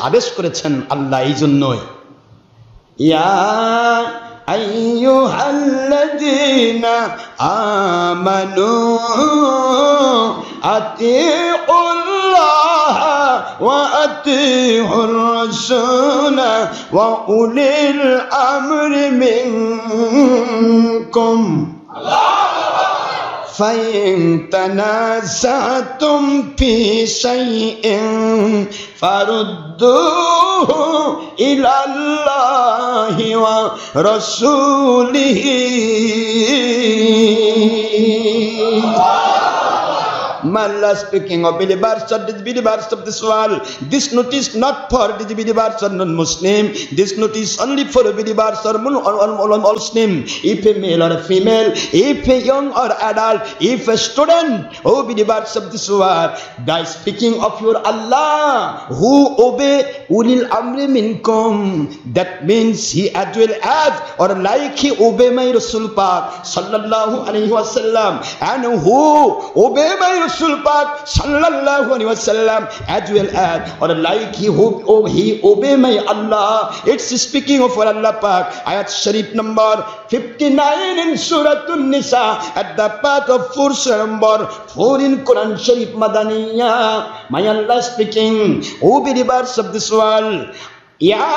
আদেশ করেছেন আল্লাহ এই জন্যই। ইয়া আইয়ুহাল্লাযীনা আমানু আতিউল্লাহ ওয়া আতিউর রাসূল ওয়া উলিল আমরি মিনকুম فَإِن تَنَازَعْتُمْ فِي شَيْءٍ فَرُدُّوهُ إِلَى اللَّهِ وَرَسُولِهِ Allah speaking of believers of disbelievers of this world. This notice not for disbelievers or non-Muslim. This notice only for believers or Muslim. If a male or a female, if a young or adult, if a student, oh believers of this world, by speaking of your Allah, who obey ulil amri minkum. That means he as well as or like he obey my Rasul Pak sallallahu alaihi wasallam, and who obey my Rasul Pak sallallahu alaihi wasallam as well as or like he obey my Allah. It's speaking of Allah Pak. Ayat Sharif number 59 in Surah An-Nisa at the part of verse number 4 in Quran Sharif Madaniya. My Allah speaking, O believers of this world, Ya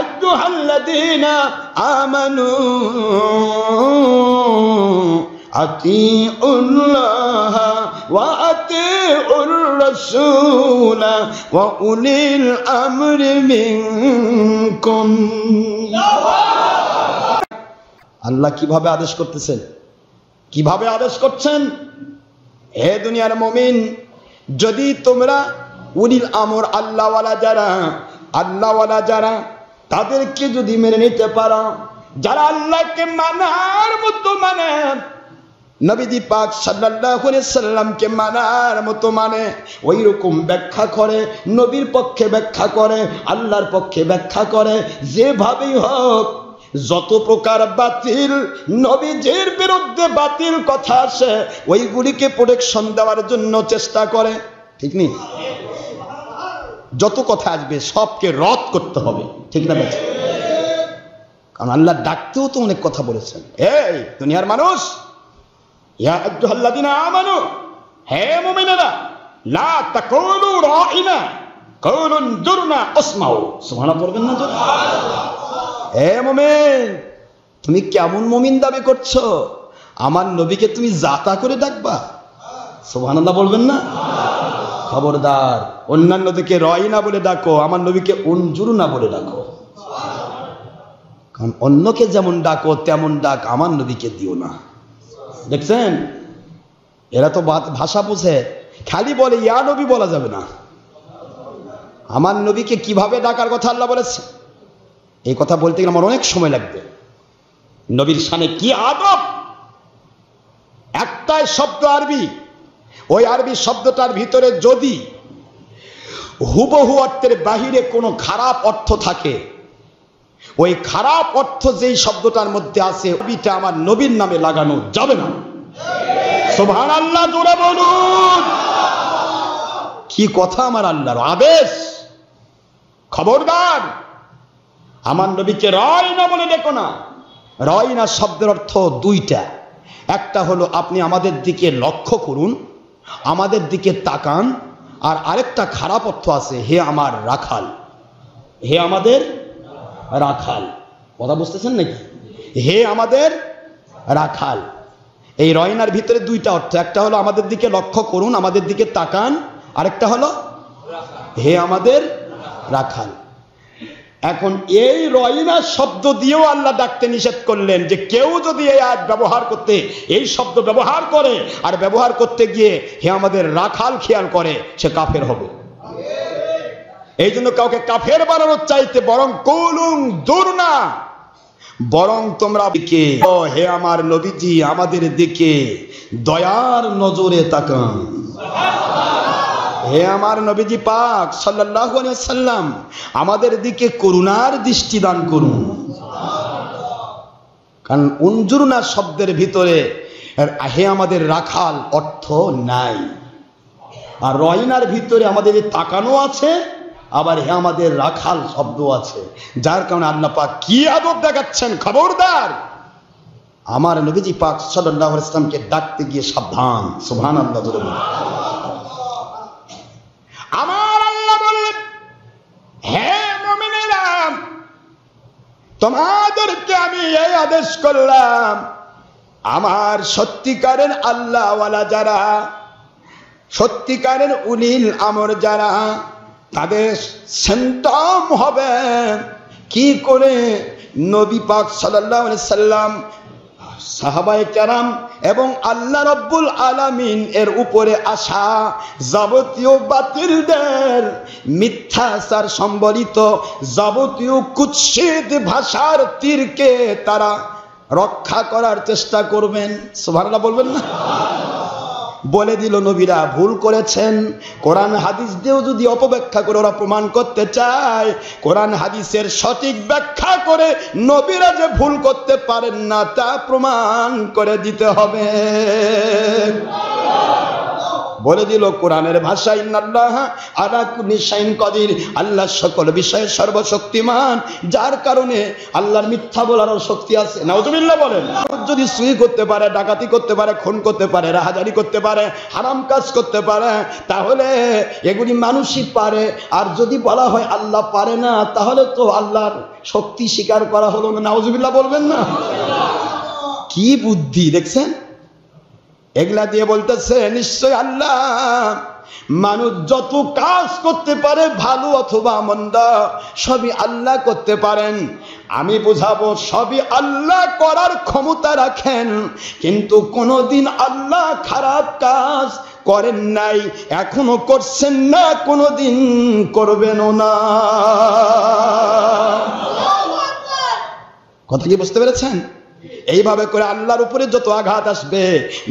ayyuhalladhina amanu আতিউল্লাহ ওয়া আতিউর রাসূল ওয়া উলিল আমরি মিনকুম। আল্লাহ কিভাবে আদেশ করতেছেন, কিভাবে আদেশ করছেন? হে দুনিয়ার মুমিন, যদি তোমরা উলিল আমর আল্লাহওয়ালা যারা তাদেরকে যদি মেনে নিতে পারো, যারা আল্লাহকে মানার মতো মানে, নবীজি পাক সাল্লাল্লাহু আলাইহি সাল্লামকে মানার মতো মানে, ওই রকম ব্যাখ্যা করে, নবীর পক্ষে ব্যাখ্যা করে, আল্লাহর পক্ষে ব্যাখ্যা করে, যেভাবেই হোক যত প্রকার বাতিল নবীজির বিরুদ্ধে বাতিল কথা আসে ওইগুলিকে প্রোটেকশন দেওয়ার জন্য চেষ্টা করে, ঠিক নেই? যত কথা আসবে সবকে রদ করতে হবে, ঠিক না? কারণ আল্লাহ ডাকতেও তো অনেক কথা বলেছেন। এই দুনিয়ার মানুষ, ইয়া আইয়ুহাল্লাযীনা আমানু, হে মুমিনেরা, লা তাকুলু রাইনা কুলু উনজুরনা ওয়াসমাউ। সুবহানাল্লাহ পড়বেন না? হে মুমিন, তুমি কেমন মুমিন দাবি করছো? আমার নবীকে তুমি জাতা করে ডাকবা? সুবহানাল্লাহ বলবেন না? খবরদার, অন্যান্য দিকে রাইনা বলে ডাকো, আমার নবীকে উনজুরনা বলে ডাকো। কারণ অন্যকে যেমন ডাকো তেমন ডাক আমার নবীকে দিও না। দেখছেন, এরা তো ভাষা বুঝে, খালি বলে ইয়া নবী বলা যাবে না। আমার নবীকে কিভাবে ডাকার কথা আল্লাহ বলেছে, এই কথা বলতে গেলে আমার অনেক সময় লাগবে। নবীর শানে কি আদব! একটাই শব্দ আরবি, ওই আরবি শব্দটার ভিতরে যদি হুবহু অর্থের বাহিরে কোনো খারাপ অর্থ থাকে, ওই খারাপ অর্থ যেই শব্দটার মধ্যে আছে ওইটা আমার নবীর নামে লাগানো যাবে না। সুবহানাল্লাহ জোরে বলুন। কি কথা আমার আল্লাহর আদেশ! খবরদার, আমার নবীকে রাইনা বলে দেখো না। রাইনা শব্দের অর্থ দুইটা, একটা হলো আপনি আমাদের দিকে লক্ষ্য করুন, আমাদের দিকে তাকান, আর আরেকটা খারাপ অর্থ আছে, হে আমার রাখাল, হে আমাদের রাখাল। কথা বুঝতেছেন নাকি? হে আমাদের রাখাল, এই রয়নার ভিতরে দুইটা অর্থ, একটা হলো আমাদের দিকে লক্ষ্য করুন, আমাদের দিকে তাকান, আরেকটা হলো হে আমাদের রাখাল। এখন এই রয়না শব্দ দিয়েও আল্লাহ ডাকতে নিষেধ করলেন যে কেউ যদি এই আয়াত ব্যবহার করতে, এই শব্দ ব্যবহার করে আর ব্যবহার করতে গিয়ে হে আমাদের রাখাল খেয়াল করে, সে কাফের হবে। এই জন্য কাউকে কাফের বানানোর চাইতে বরং কুলুং দুরনা, বরং তোমরা হে আমার নবীজি আমাদের দিকে দয়ার নজরে তাকান। হে আমার নবীজি পাক সাল্লাল্লাহু আলাইহি ওয়াসাল্লাম আমাদের দিকে করুণার দৃষ্টি দান করুন। কারণ উনজুরনা শব্দের ভিতরে হে আমাদের রাখাল অর্থ নাই, আর রয়নার ভিতরে আমাদের তাকানো আছে, আবার হে আমাদের রাখাল শব্দ আছে, যার কারণে আল্লাহ পাক কি আদব দেখাচ্ছেন। খবরদার, আমার নবীজি পাক সাল্লাল্লাহু আলাইহি ওয়াসাল্লামকে ডাকতে গিয়ে সাবধান। সুবহানাল্লাহ জোরে বলুন। আমার আল্লাহ বললেন, হে মুমিনেরা, তোমাদেরকে আমি এই আদেশ করলাম, আমার সত্যিকারের আল্লাহওয়ালা যারা, সত্যিকারের উলিল আমর যারা, তাদের সেন্টম হবে কি করে নবী পাক সাল্লাল্লাহু আলাইহি সাল্লাম, সাহাবায়ে কেরাম এবং আল্লাহ রব্বুল আলামিন এর উপরে আসা যাবতীয় বাতিলদের, মিথ্যাচার সম্বলিত যাবতীয় কুৎসিত ভাষার তীরকে তারা রক্ষা করার চেষ্টা করবেন। সুবহানাল্লাহ বলবেন না? বলে দিল নবীরা ভুল করেছেন। কোরআন হাদিস দিয়েও যদি অপব্যাখ্যা করে ওরা প্রমাণ করতে চায়, কোরআন হাদিসের সঠিক ব্যাখ্যা করে নবীরা যে ভুল করতে পারেন না তা প্রমাণ করে দিতে হবে। বলে দিল কোরআনের ভাষা, ইন্নাল্লাহা আলা কুল্লি শাইইন কাদির, আল্লাহ সকল বিষয়ে সর্বশক্তিমান, যার কারণে আল্লাহর মিথ্যা বলারও শক্তি আছে। নাউজুবিল্লাহ বলেন। যদি চুরি করতে পারে, ডাকাতি করতে পারে, খুন করতে পারে, রাহাজানি করতে পারে, হারাম কাজ করতে পারে, তাহলে এগুলি মানুষই পারে। আর যদি বলা হয় আল্লাহ পারে না, তাহলে তো আল্লাহর শক্তি স্বীকার করা হলো না। নাউজুবিল্লাহ বলবেন না? কি বুদ্ধি দেখছেন? এগুলা দিয়ে বলতেছে নিশ্চয় আল্লাহ মানুষ যত কাজ করতে পারে, ভালো অথবা মন্দ, সবই আল্লাহ করতে পারেন। আমি বুঝাবো সবই আল্লাহ করার ক্ষমতা রাখেন, কিন্তু কোনোদিন আল্লাহ খারাপ কাজ করেন নাই, এখনো করছেন না, কোনোদিন করবেনও না। কথা কি বুঝতে পেরেছেন? এইভাবে করে আল্লাহর উপরে যত আঘাত আসবে,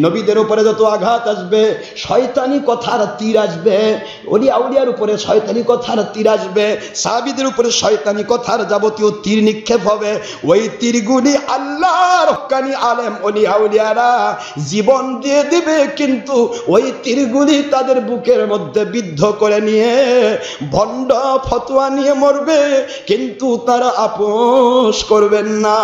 নবীদের উপরে যত আঘাত আসবে, শয়তানি কথার তীর আসবে, ওলিয়া আউলিয়ার উপরে শয়তানি কথার তীর আসবে, সাহাবীদের উপরে শয়তানি কথার যাবতীয় তীর নিক্ষেপ হবে। ওই তীরগুলি আল্লাহর হক্কানি আলেম ওলিয়া আউলিয়ারা জীবন দিয়ে দিবে, কিন্তু ওই তীরগুলি তাদের বুকের মধ্যে বিদ্ধ করে নিয়ে ভণ্ড ফতোয়া নিয়ে মরবে, কিন্তু তারা আপোষ করবেন না।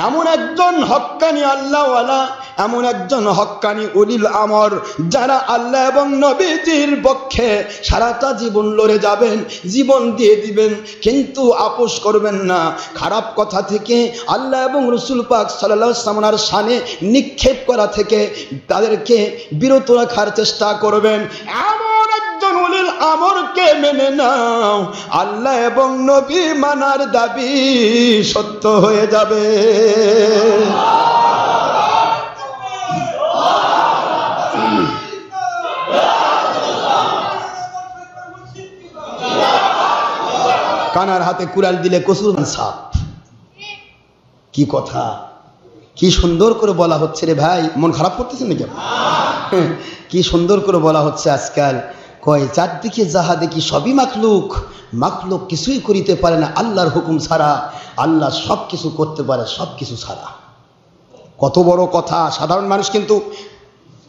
এমন একজন হক্কানি আল্লাহওয়ালা, এমন একজন হক্কানি উলিল আমর, যারা আল্লাহ এবং নবীজির পক্ষে সারাটা জীবন লড়ে যাবেন, জীবন দিয়ে দিবেন, কিন্তু আপোষ করবেন না। খারাপ কথা থেকে আল্লাহ এবং রসুল পাক সাল্লাল্লাহু আলাইহি ওয়াসাল্লামের শানে নিক্ষেপ করা থেকে তাদেরকে বিরত রাখার চেষ্টা করবেন। এমন একজন উলিল আমরকে মেনে নাও, আল্লাহ এবং নবী মানার দাবি সত্য হয়ে যাবে। কানার হাতে কুড়াল দিলে কসুর সাপ। কি কথা, কি সুন্দর করে বলা হচ্ছে রে ভাই, মন খারাপ করতেছেন নাকি? কি সুন্দর করে বলা হচ্ছে আজকাল, কয় চারদিকে যাহা দেখি সবই মাখলুক, মাখলুক কিছুই করিতে পারে না আল্লাহর হুকুম ছাড়া, আল্লাহ সব কিছু করতে পারে সব কিছু ছাড়া। কত বড় কথা! সাধারণ মানুষ কিন্তু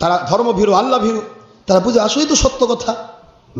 তারা ধর্মভীরু, আল্লাহ ভীরু, তারা বুঝে আসলেই তো সত্য কথা।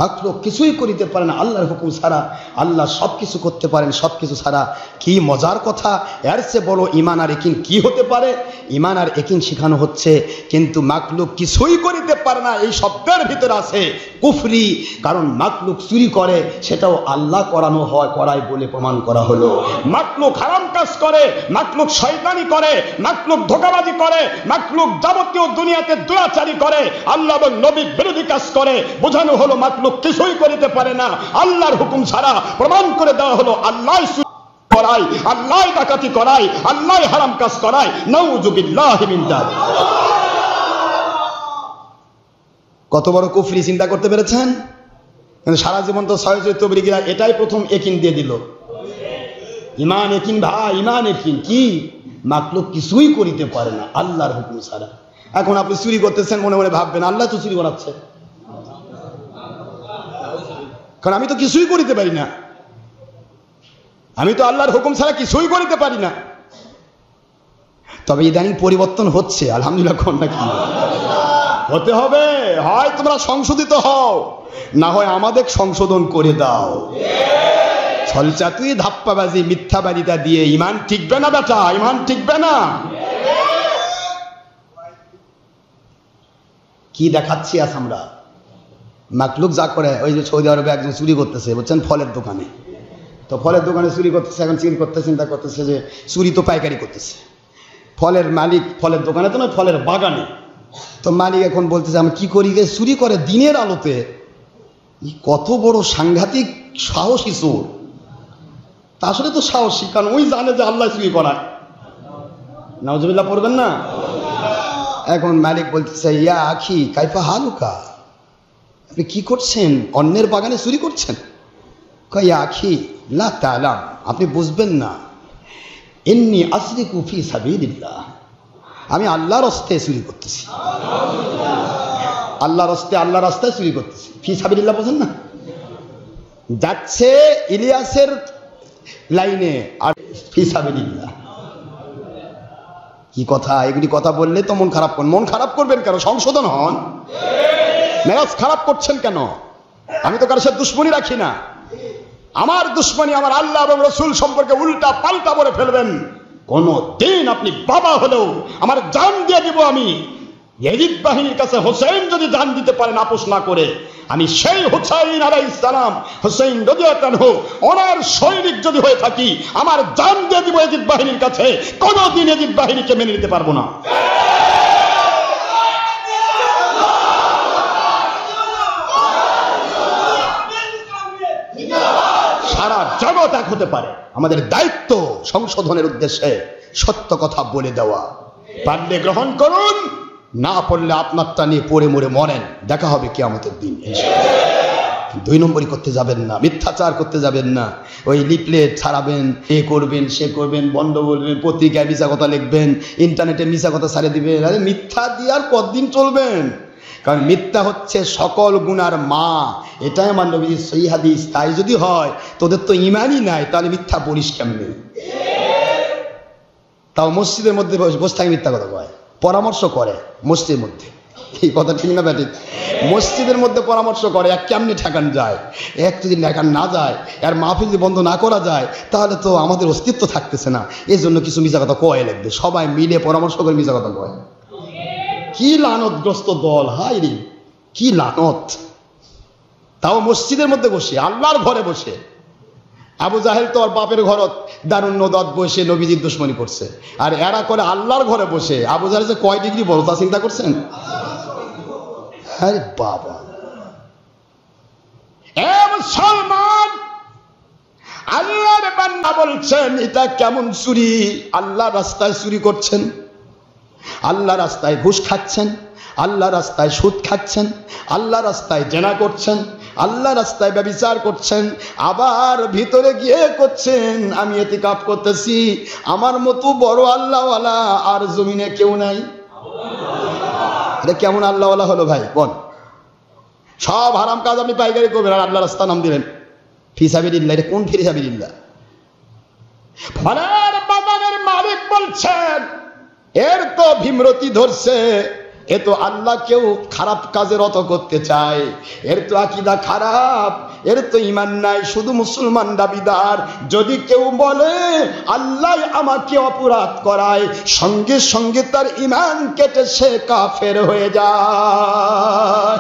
মাখলুক কিছুই করিতে পারে না আল্লাহর হুকুম ছাড়া, আল্লাহ সব কিছু করতে পারেন সব কিছু ছাড়া। কি মজার কথা! এর চেয়ে বড় ঈমান আর ইয়াকিন কি হতে পারে? ঈমান আর ইয়াকিন শেখানো হচ্ছে, কিন্তু মাখলুক কিছুই করিতে পারে না এই শব্দের ভিতরে আছে কুফরি। কারণ মাখলুক চুরি করে, সেটাও আল্লাহ করানো হয়, করায় বলে প্রমাণ করা হলো। মাখলুক হারাম কাজ করে, মাখলুক শয়তানি করে, মাখলুক ধোঁকাবাজি করে, মাখলুক যাবতীয় দুনিয়াতে দুরাচারি করে, আল্লাহ এবং নবীর বিরোধী কাজ করে, বোঝানো হলো মাখলুক কিছুই করিতে পারে না আল্লাহর হুকুম ছাড়া। প্রমাণ করে দেওয়া হলো আল্লাহ করাই, আল্লাহ ডাকাতি করাই, আল্লাহ হারাম কাজ করাই। নাউযুবিল্লাহি মিন যালিক। কত বড় কুফরি চিন্তা করতে পেরেছেন? কিন্তু সারা জীবন তো সহজে তবলিগীরা এটাই প্রথম ইয়াকিন দিয়ে দিল, ঈমান ইয়াকিন। ভাই ঈমান ইয়াকিন কি? মাখলুক কিছুই করিতে পারে না আল্লাহর হুকুম ছাড়া। এখন আপনি চুরি করতেছেন, মনে মনে ভাববেন আল্লাহ তো চুরি করাচ্ছে, কারণ আমি তো কিছুই করিতে পারি না, আমি তো আল্লাহর হুকুম ছাড়া কিছুই করিতে পারি না। তবে ইদানিং পরিবর্তন হচ্ছে, আলহামদুলিল্লাহ। কোন নাকি হতে হবে, হয় তোমরা সংশোধিত হও, না হয় আমাদের সংশোধন করে দাও। ছলচাতুই ধাপ্পাবাজি মিথ্যাবাদিতা দিয়ে ঈমান টিকবে না বেটা, ঈমান টিকবে না। কি দেখাচ্ছি আজ আমরা? মাখলুক যা করে, ওই যে সৌদি আরবে একজন চুরি করতেছে, বুঝছেন, ফলের দোকানে। তো ফলের দোকানে চুরি করতেছে, এখন চুরি করতে চিন্তা করতেছে যে চুরি তো পাইকারি করতেছে, ফলের মালিক ফলের দোকানে তো না, ফলের বাগানে। তো মালিক এখন বলতেছে আমি কি করি, চুরি করে দিনের আলোতে। কত বড় সাংঘাতিক সাহসী চোর! তা আসলে তো সাহসী, কারণ ওই জানে যে আল্লাহ চুরি করায়। নাউজুবিল্লাহ পড়বেন না? এখন মালিক বলতেছে ইয়া আখি কাইফা হালুকা, আপনি কি করছেন? অন্যের বাগানে চুরি করছেন? কয় আখি লা তাআলাম, আপনি বুঝবেন না, ইন্নী আসরিকু ফি সাবিলিল্লাহ, আমি আল্লাহর রাস্তায় চুরি করতেছি, আল্লাহর রাস্তায়, আল্লাহর রাস্তায় চুরি করতেছি। ফি সাবিলিল্লাহ বোঝেন না? যাচ্ছে ইলিয়াসের লাইনে, আর ফি সাবিলিল্লাহ। কি কথা! এগুলি কথা বললে তো মন খারাপ করেন। মন খারাপ করবেন কেন? সংশোধন হন। মেজাজ খারাপ করছেন কেন? আমি তো কারোর সাথে দুশ্মনী রাখি না। আমার দুশ্মনী আমার আল্লাহ এবং রসুল সম্পর্কে উল্টা পাল্টা বলে ফেলবেন, কোন দিন আপনি বাবা হলেও আমার জান দিয়ে দিব। আমি ইয়াজিদ বাহিনীর কাছে হোসেন যদি জান দিতে পারেন আপোষ না করে, আমি সেই হুসাইন আলাইহিস সালাম, হুসাইন রাদিয়াল্লাহু আনহু ওনার সৈনিক যদি হয়ে থাকি, আমার জান দিয়ে দিব ইয়াজিদ বাহিনীর কাছে। কোনদিন ইয়াজিদ বাহিনীকে মেনে নিতে পারবো না। সারা জগৎ এক হতে পারে। আমাদের দায়িত্ব সংশোধনের উদ্দেশ্যে সত্য কথা বলে দেওয়া। পারলে গ্রহণ করুন, না পড়লে আপনারটা নিয়ে পড়ে মরে মরেন। দেখা হবে কিয়ামতের দিন। দুই নম্বরই করতে যাবেন না, মিথ্যাচার করতে যাবেন না। ওই লিফলেট ছাড়াবেন, এ করবেন সে করবেন, বন্ধ বলবেন, পত্রিকায় মিছা কথা লিখবেন, ইন্টারনেটে মিছা কথা ছাড়িয়ে দিবেন। আরে মিথ্যা দিয়ে আর কতদিন চলবেন? কারণ মিথ্যা হচ্ছে সকল গুনার মা, এটাই আমার নবীর সহিহ হাদিস। তাই যদি হয় তোদের তো ইমানই নাই, তাহলে মিথ্যা বলিস কেমনে? তাও মসজিদের মধ্যে বসে থাকে মিথ্যা কথা কয়, পরামর্শ করে মসজিদের মধ্যে। এই কথা ঠিক না ব্যাটিক? মসজিদের মধ্যে পরামর্শ করে এক কেমনি ঠেকান যায়, এক যদি ঠেকান না যায়, আর মাহফিল যদি বন্ধ না করা যায়, তাহলে তো আমাদের অস্তিত্ব থাকতেছে না। এই জন্য কিছু মিছা কথা কয় লাগবে, সবাই মিলে পরামর্শ করে মিছা কথা কয়। কি লানতগ্রস্ত দল, হাই রে কি লানত! তাও মসজিদের মধ্যে বসে, আল্লাহর ঘরে বসে। আবু জাহেল তো আর বাপের ঘরত দারুন্নদত বসে নবীজির দুশমনি করছে, আর এরা করে আল্লাহর ঘরে বসে। আবু জাহেল যে কয় ডিগ্রি বড় তা চিন্তা করছেন? আরে বাবা, এ মুসলমান, আল্লাহর বান্দা বলছেন এটা কেমন চুরি? আল্লাহ রাস্তায় চুরি করছেন, আল্লাহ রাস্তায় ঘুষ খাচ্ছেন, আল্লাহ রাস্তায় সুদ খাচ্ছেন, আল্লাহ রাস্তায় জেনা করছেন, আল্লাহ রাস্তায় ব্যভিচার করছেন, আবার ভিতরে গিয়ে করছেন আমি ইতিকাফ করতেছি, আমার মতো বড় আল্লাহওয়ালা আর জমিনে কেউ নাই। এটা কেমন আল্লাহওয়ালা হলো ভাই বল? সব হারাম কাজ আপনি পাইকারি করবেন আর আল্লাহ রাস্তা নাম দিলেন ফিসাবিলিল্লাহ। এটা কোন ফিসাবিলিল্লাহ? ফলের বাগানের মালিক বলছেন এর তো ভীমরতি ধরছে, এ তো আল্লাহকেও খারাপ কাজের অত করতে চায়, এর তো আকীদা খারাপ, এর তো ঈমান নাই, শুধু মুসলমান দাবিদার। যদি কেউ বলে আল্লাহ আমাকে অপরাধ করায়, সঙ্গে সঙ্গে তার ঈমান কেটে সে কাফের হয়ে যায়।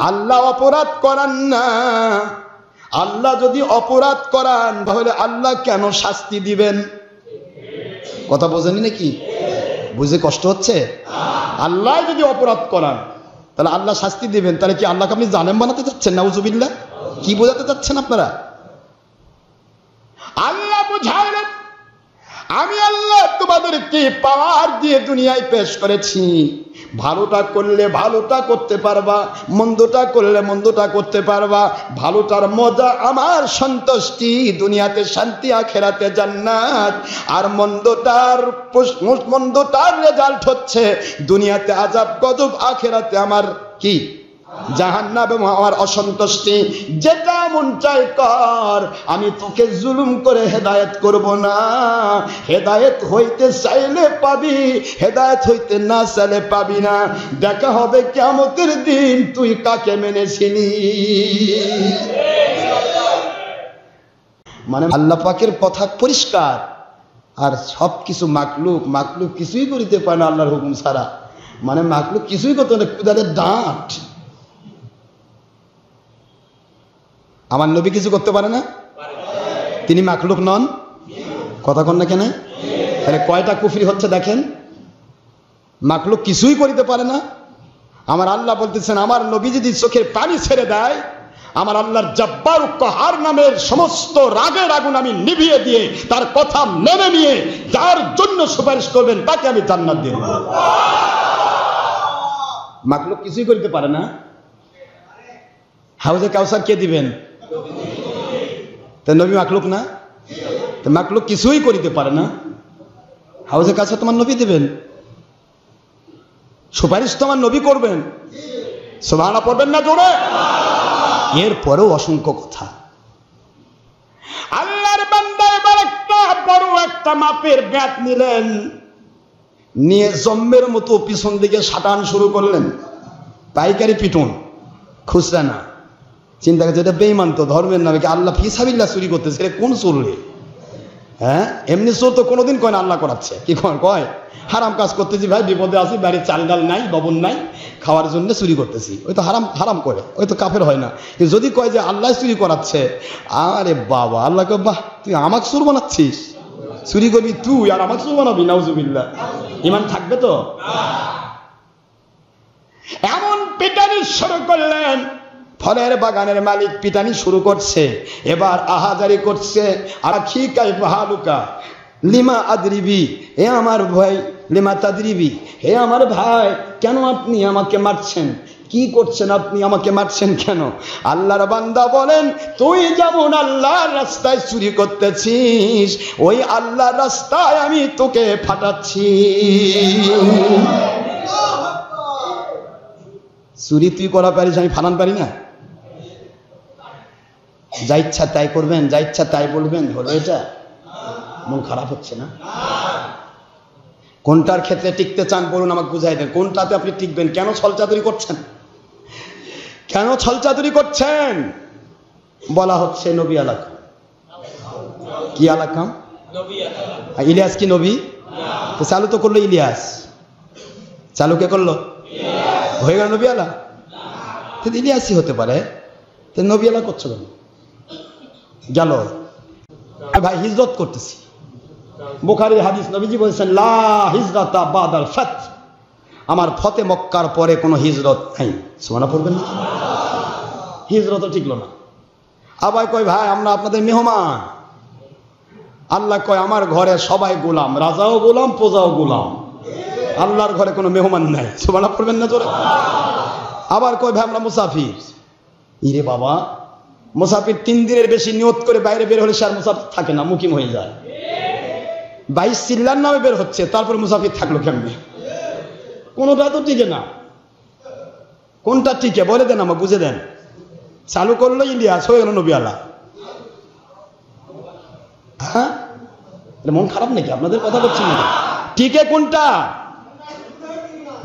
আল্লাহ অপরাধ করান না। আল্লাহ যদি অপরাধ করান তাহলে আল্লাহ কেন শাস্তি দিবেন? কথা বোঝেনি নাকি? বুঝে কষ্ট হচ্ছে? আল্লাহ যদি অপরাধ করান তাহলে আল্লাহ শাস্তি দিবেন, তাহলে কি আল্লাহকে আপনি জালেম বানাতে চাচ্ছেন? নাউজুবিল্লাহ। কি বোঝাতে চাচ্ছেন আপনারা? আল্লাহ বুঝাইলেন আমি আল্লাহ তোমাদেরকে পাওয়ার দিয়ে দুনিয়ায় পেশ করেছি, ভালোটা করলে ভালোটা করতে পারবা, মন্দটা করলে মন্দটা করতে পারবা। ভালোটার মজা আমার সন্তুষ্টি, দুনিয়াতে শান্তি, আখিরাতে জান্নাত। আর মন্দটার রেজাল্ট হচ্ছে দুনিয়াতে আযাব গজব, আখিরাতে আমার কি? জাহান্নাম এবং আমার অসন্তুষ্টি। যেটা মন চায় কর, আমি তোকে জুলুম করে হেদায়েত করব না। হেদায়েত হইতে চাইলে পাবি, হেদায়েত হইতে না চাইলে পাবি না। দেখা হবে কিয়ামতের দিন তুই কাকে মেনেছিলি। মানে আল্লাহ পাকের কথা পরিষ্কার, আর সব কিছু মাকলুক কিছুই করিতে পারে না আল্লাহর হুকুম ছাড়া। মানে মাকলুক কিছুই করতে না, কুদারের ডাঁট। আমার নবী কিছু করতে পারে না? তিনি মাখলুক নন? কথা কন না কেন? তাহলে কয়টা কুফরি হচ্ছে দেখেন। মাখলুক কিছুই করিতে পারে না। আমার আল্লাহ বলতেছেন আমার নবী যদি চোখের পানি ছেড়ে দেয়, আমার আল্লাহর জব্বার কাহার নামের সমস্ত রাগের আগুন আমি নিভিয়ে দিয়ে তার কথা মেনে নিয়ে যার জন্য সুপারিশ করবেন তাকে আমি জান্নাত দেব। মাখলুক কিছুই করিতে পারে না। হাউজে কাউসার কে দিবেন? নবী মাখলুক না? মাখলুক কিছুই করিতে পারে না, হাউজে কাউসার তোমার নবী দিবেন, সুপারিশ তোমার নবী করবেন। সুবহানাল্লাহ পড়বেন না জোরে? এরপরেও অসংখ্য কথা। আল্লাহর বান্দা এবার একটা বড় একটা মাপের ব্যাট নিলেন, নিয়ে জম্মের মতো পিছন দিকে সাটান শুরু করলেন। পাইকারি পিটুন, খুচরা না। চিন্তা করছে এটা বেঈমান তো, ধর্মের নামে কি আল্লাহ ফিসাবিল্লাহ চুরি করতেছে? এটা কোন চোর রে? হ্যাঁ, এমনি চোর তো কোনোদিন কয় না আল্লাহ করাচ্ছে। কি কয়? হারাম কাজ করতেছি ভাই, বিপদে আছি, বাড়ির চাল ডাল নাই, লবণ নাই, খাওয়ার জন্য চুরি করতেছি, ওই তো হারাম করে, ওই তো কাফের হয় না। কিন্তু যদি কয় যে আল্লাহ চুরি করাচ্ছে, আরে বাবা, আল্লাহ কয় বাহ, তুই আমাকে চোর বানাচ্ছিস, চুরি করবি তুই আর আমাকে চোর বানাবি? নাউজুবিল্লাহ। ঈমান থাকবে তো? এমন পিটানি শুরু করলেন, ফলের বাগানের মালিক পিটানি শুরু করছে। এবার আহাজারি করছে, আখি কাইফা হালুকা লিমা আদরিবি, হে আমার ভাই, লিমা তাদরিবি, হে আমার ভাই, কেন আপনি আমাকে মারছেন? কি করছেন আপনি, আমাকে মারছেন কেন? আল্লাহর বান্দা বলেন, তুই যেমন আল্লাহর রাস্তায় চুরি করতেছিস, ওই আল্লাহর রাস্তায় আমি তোকে ফাটাচ্ছি। চুরি তুই করা পারিস, আমি ফাটান পারি না? যা ইচ্ছা তাই করবেন, যা ইচ্ছা তাই বলবেন, হলো এটা? মন খারাপ হচ্ছে না? কোনটার ক্ষেত্রে টিকতে চান বলুন, আমাকে বুঝাই দেন। কোনটাতে আপনি টিকবেন? কেন ছলচাতুরি করছেন? কেন ছলচাতুরি করছেন? বলা হচ্ছে নবী আলাকাম। কি আলাকাম? ইলিয়াস কি নবী? তো চালু তো করলো ইলিয়াস, চালু কে করলো? হয়ে গেল নবী আলা। ইলিয়াসই হতে পারে, তো নবী আলা করছো কেন? গেল ভাই, হিজরত করতেছি। বুখারীর হাদিস, নবীজি বলেছেন, লা হিজরাতা বাদাল ফাত, আমার ফতে মক্কার পরে কোনো হিজরত নাই। সুবহানাল্লাহ পড়বেন না? হিজরত ঠিকলো না। আবার কয়, ভাই আমরা আপনাদের মেহমান। আল্লাহ কয়, আমার ঘরে সবাই গোলাম, রাজাও গোলাম, প্রজাও গোলাম। আল্লাহর ঘরে কোনো মেহমান নাই। সুবহানাল্লাহ পড়বেন না জোরে? আবার কয়, ভাই আমরা মুসাফির। ইরে বাবা, মুসাফির 3 দিনের বেশি নিয়ত করে বাইরে বের হলে সে আর মুসাফির থাকে না, মুকিম হয়ে যায়। 22 চিল্লার নামে বের হচ্ছে, তারপর মুসাফির থাকলো কেমনে? কোনটা তো টিকে না। কোনটা টিকে বলে দেন, আমাকে বুঝে দেন। চালু করলো ইলিয়াস, হয়ে গেল নবী আল্লাহ। হ্যাঁ, মন খারাপ নাকি? আপনাদের কথা বলছেন নাকি? টিকে কোনটা?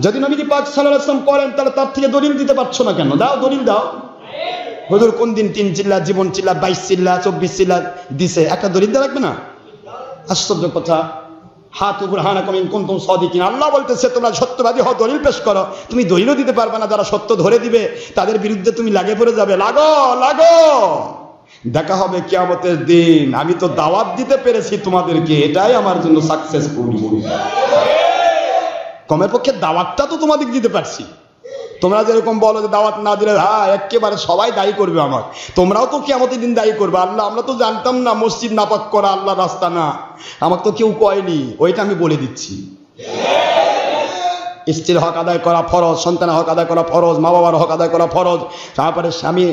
যদি নবীজি পাক সাল্লাল্লাহু আলাইহি ওয়াসাল্লাম করেন, তাহলে তার থেকে দলিল দিতে পারছো না কেন? দাও, দলিল দাও। হুজুর কোন দিন 3 চিল্লা, জীবন চিল্লা, 22 চিল্লা, 24 চিল্লা দিছে, একটা দলিল দেওয়া লাগবে না? আশ্চর্য কথা। হাত উপর হানাকুম ইন কুনতুম সাদিকিন, আল্লাহ বলতেছে তোমরা সত্যবাদী হও, দলিল পেশ করো। তুমি দলিলও দিতে পারবে না, যারা সত্য ধরে দিবে তাদের বিরুদ্ধে তুমি লাগে পড়ে যাবে। লাগো লাগো, দেখা হবে কিয়ামতের দিন। আমি তো দাওয়াত দিতে পেরেছি তোমাদেরকে, এটাই আমার জন্য সাকসেসফুল। কমের পক্ষে দাওয়াতটা তো তোমাদের দিতে পারছি। তোমরা যেরকম বলো যে দাওয়াত না দিলে হ্যাঁ একেবারে সবাই দায়ী করবে আমার, তোমরাও তো কিয়ামতের দিন দায়ী করবে। আল্লাহ, আমরা তো জানতাম না মসজিদ নাপাক করা আল্লাহ রাস্তা না, আমাকে তো কেউ কয়নি, ওইটা আমি বলে দিচ্ছি। স্ত্রীর হক আদায় করা ফরজ, সন্তানের হক আদায় করা ফরজ, মা বাবার হক আদায় করা ফরজ, তারপরে স্বামী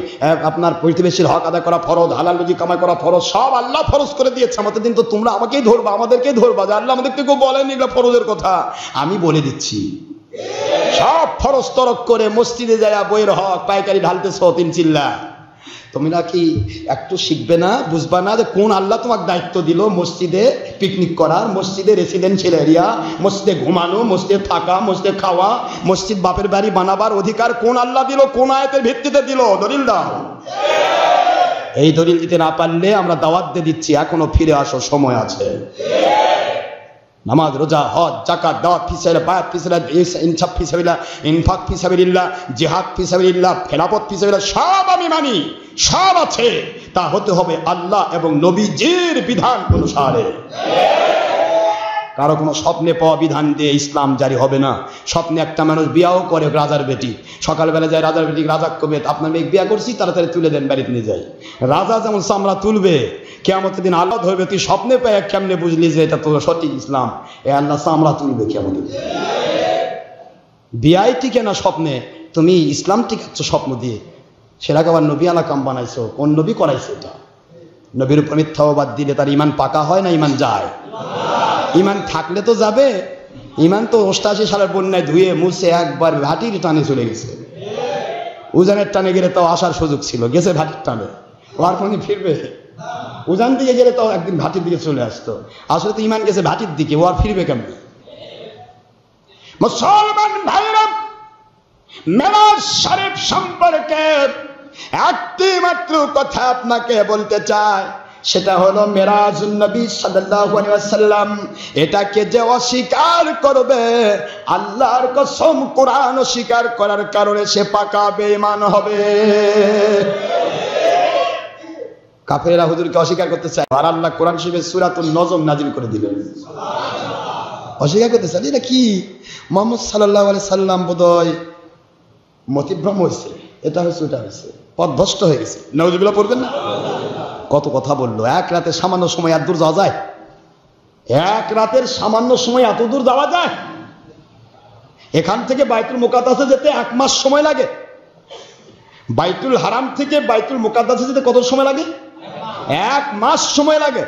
আপনার প্রতিবেশীর হক আদায় করা ফরজ, হালাল রুজি কামাই করা ফরজ, সব আল্লাহ ফরজ করে দিয়েছে আমাদের দিন। তো তোমরা আমাকেই ধরবা, আমাদেরকেই ধরবা যে আল্লাহ আমাদেরকে কেউ বলেনি এগুলো ফরজের কথা। আমি বলে দিচ্ছি, সব ফরজ তরক করে মসজিদে যায় বইয়ের হক পাইকারি ঢালতেছ 3 চিল্লা। তোমরা কি একটু শিখবে না, বুঝবা না যে কোন আল্লাহ তোমাকে দায়িত্ব দিল মসজিদে পিকনিক করার, মসজিদে রেসিডেন্সিয়াল এরিয়া, মসজিদে ঘুমানো, মসজিদে থাকা, মসজিদে খাওয়া, মসজিদ বাপের বাড়ি বানাবার অধিকার কোন আল্লাহ দিল, কোন আয়াতের ভিত্তিতে দিল? দলিল দাও। এই দলিল দিতে না পারলে আমরা দাওয়াত দিয়ে দিচ্ছি, এখনো ফিরে আসো, সময় আছে। নামাজ, রোজা, হজ, যাকাত, দাওয়াত ফি সাবিলিল্লাহ, বায়াত ফি সাবিলিল্লাহ, ইনসাফ ফি সাবিলিল্লাহ, ইনফাক ফি সাবিলিল্লাহ, জিহাদ ফি সাবিলিল্লাহ, খেলাফত ফি সাবিলিল্লাহ, সব আমি মানি, সব আছে। তা হতে হবে আল্লাহ এবং নবীজির বিধান অনুসারে। কারো কোনো স্বপ্নে পাওয়া বিধান দিয়ে ইসলাম জারি হবে না। স্বপ্নে একটা মানুষ বিয়াও করে, রাজার বেটি, সকালবেলা যায় রাজার বেটি, রাজা কবে আপনার মেয়ে বিয়া করছি, তাড়াতাড়ি তুলে দেন, বাড়িতে নিয়ে যায়। রাজা যেমন চামড়া তুলবে, কিয়ামতের দিন আল্লাহ ধরবে, তুই স্বপ্নে পেয়ে কেমনে বুঝলি যে এটা তো সঠিক ইসলাম? এ আল্লাহ চামড়া তুলবে কিয়ামতের দিন। বিয়াই টিকে না স্বপ্নে, তুমি ইসলাম টিকাচ্ছ স্বপ্ন দিয়ে, সেটাকে আবার নবী আলাকাম বানাইছো। কোন নবী করাইছে এটা? নবীর উপর মিথ্যা অপবাদ দিলে তার ইমান পাকা হয় না ইমান যায়? ইমান থাকলে তো যাবে। ইমান তো 88 সালের বন্যায় ধুয়ে মুছে একবার ভাটির টানে চলে গেছে। উজানের টানে গেলে তাও আসার সুযোগ ছিল, গেছে ভাটির টানে, ও আর কোনদিন ফিরবে? উজান দিকে গেলে তাও একদিন ভাটির দিকে চলে আসতো। আসলে তো ইমান গেছে ভাটির দিকে, ও আর ফিরবে কেমন? মুসলমান ভাইরা, মেরাজ শরীফ সম্পর্কে একটি মাত্র কথা আপনাকে বলতে চাই, সেটা হলো মেরাজুন নবী সাল্লাল্লাহু আলাইহি ওয়াসাল্লাম। এটাকে যে অস্বীকার করবে, আল্লাহর কসম কোরআন অস্বীকার করার কারণে সে পাকা বেঈমান হবে। কাফেররা হুজুরকে অস্বীকার করতে চায়, আর আল্লাহ কোরআন শরীফে সূরাতুন নজম নাজিল করে দিলেন। অস্বীকার করতে চায়, এটা কি? মুহাম্মদ সাল্লাল্লাহু আলাইহি সাল্লাম বোধহয় মতিভ্রম হয়েছে, এটা হয়েছে ওটা হয়েছে, পথভ্রষ্ট হয়ে গেছে। নাউজুবিল্লাহ পড়বেন না? কত কথা বললো। এক রাতে সামান্য সময় এত দূর যাওয়া যায়? এক রাতের সামান্য সময় এত দূর যাওয়া যায়? এখান থেকে বাইতুল মুকাদ্দাসে যেতে 1 মাস সময় লাগে। বাইতুল হারাম থেকে বাইতুল মুকাদ্দাসে যেতে কত সময় লাগে? 1 মাস সময় লাগে।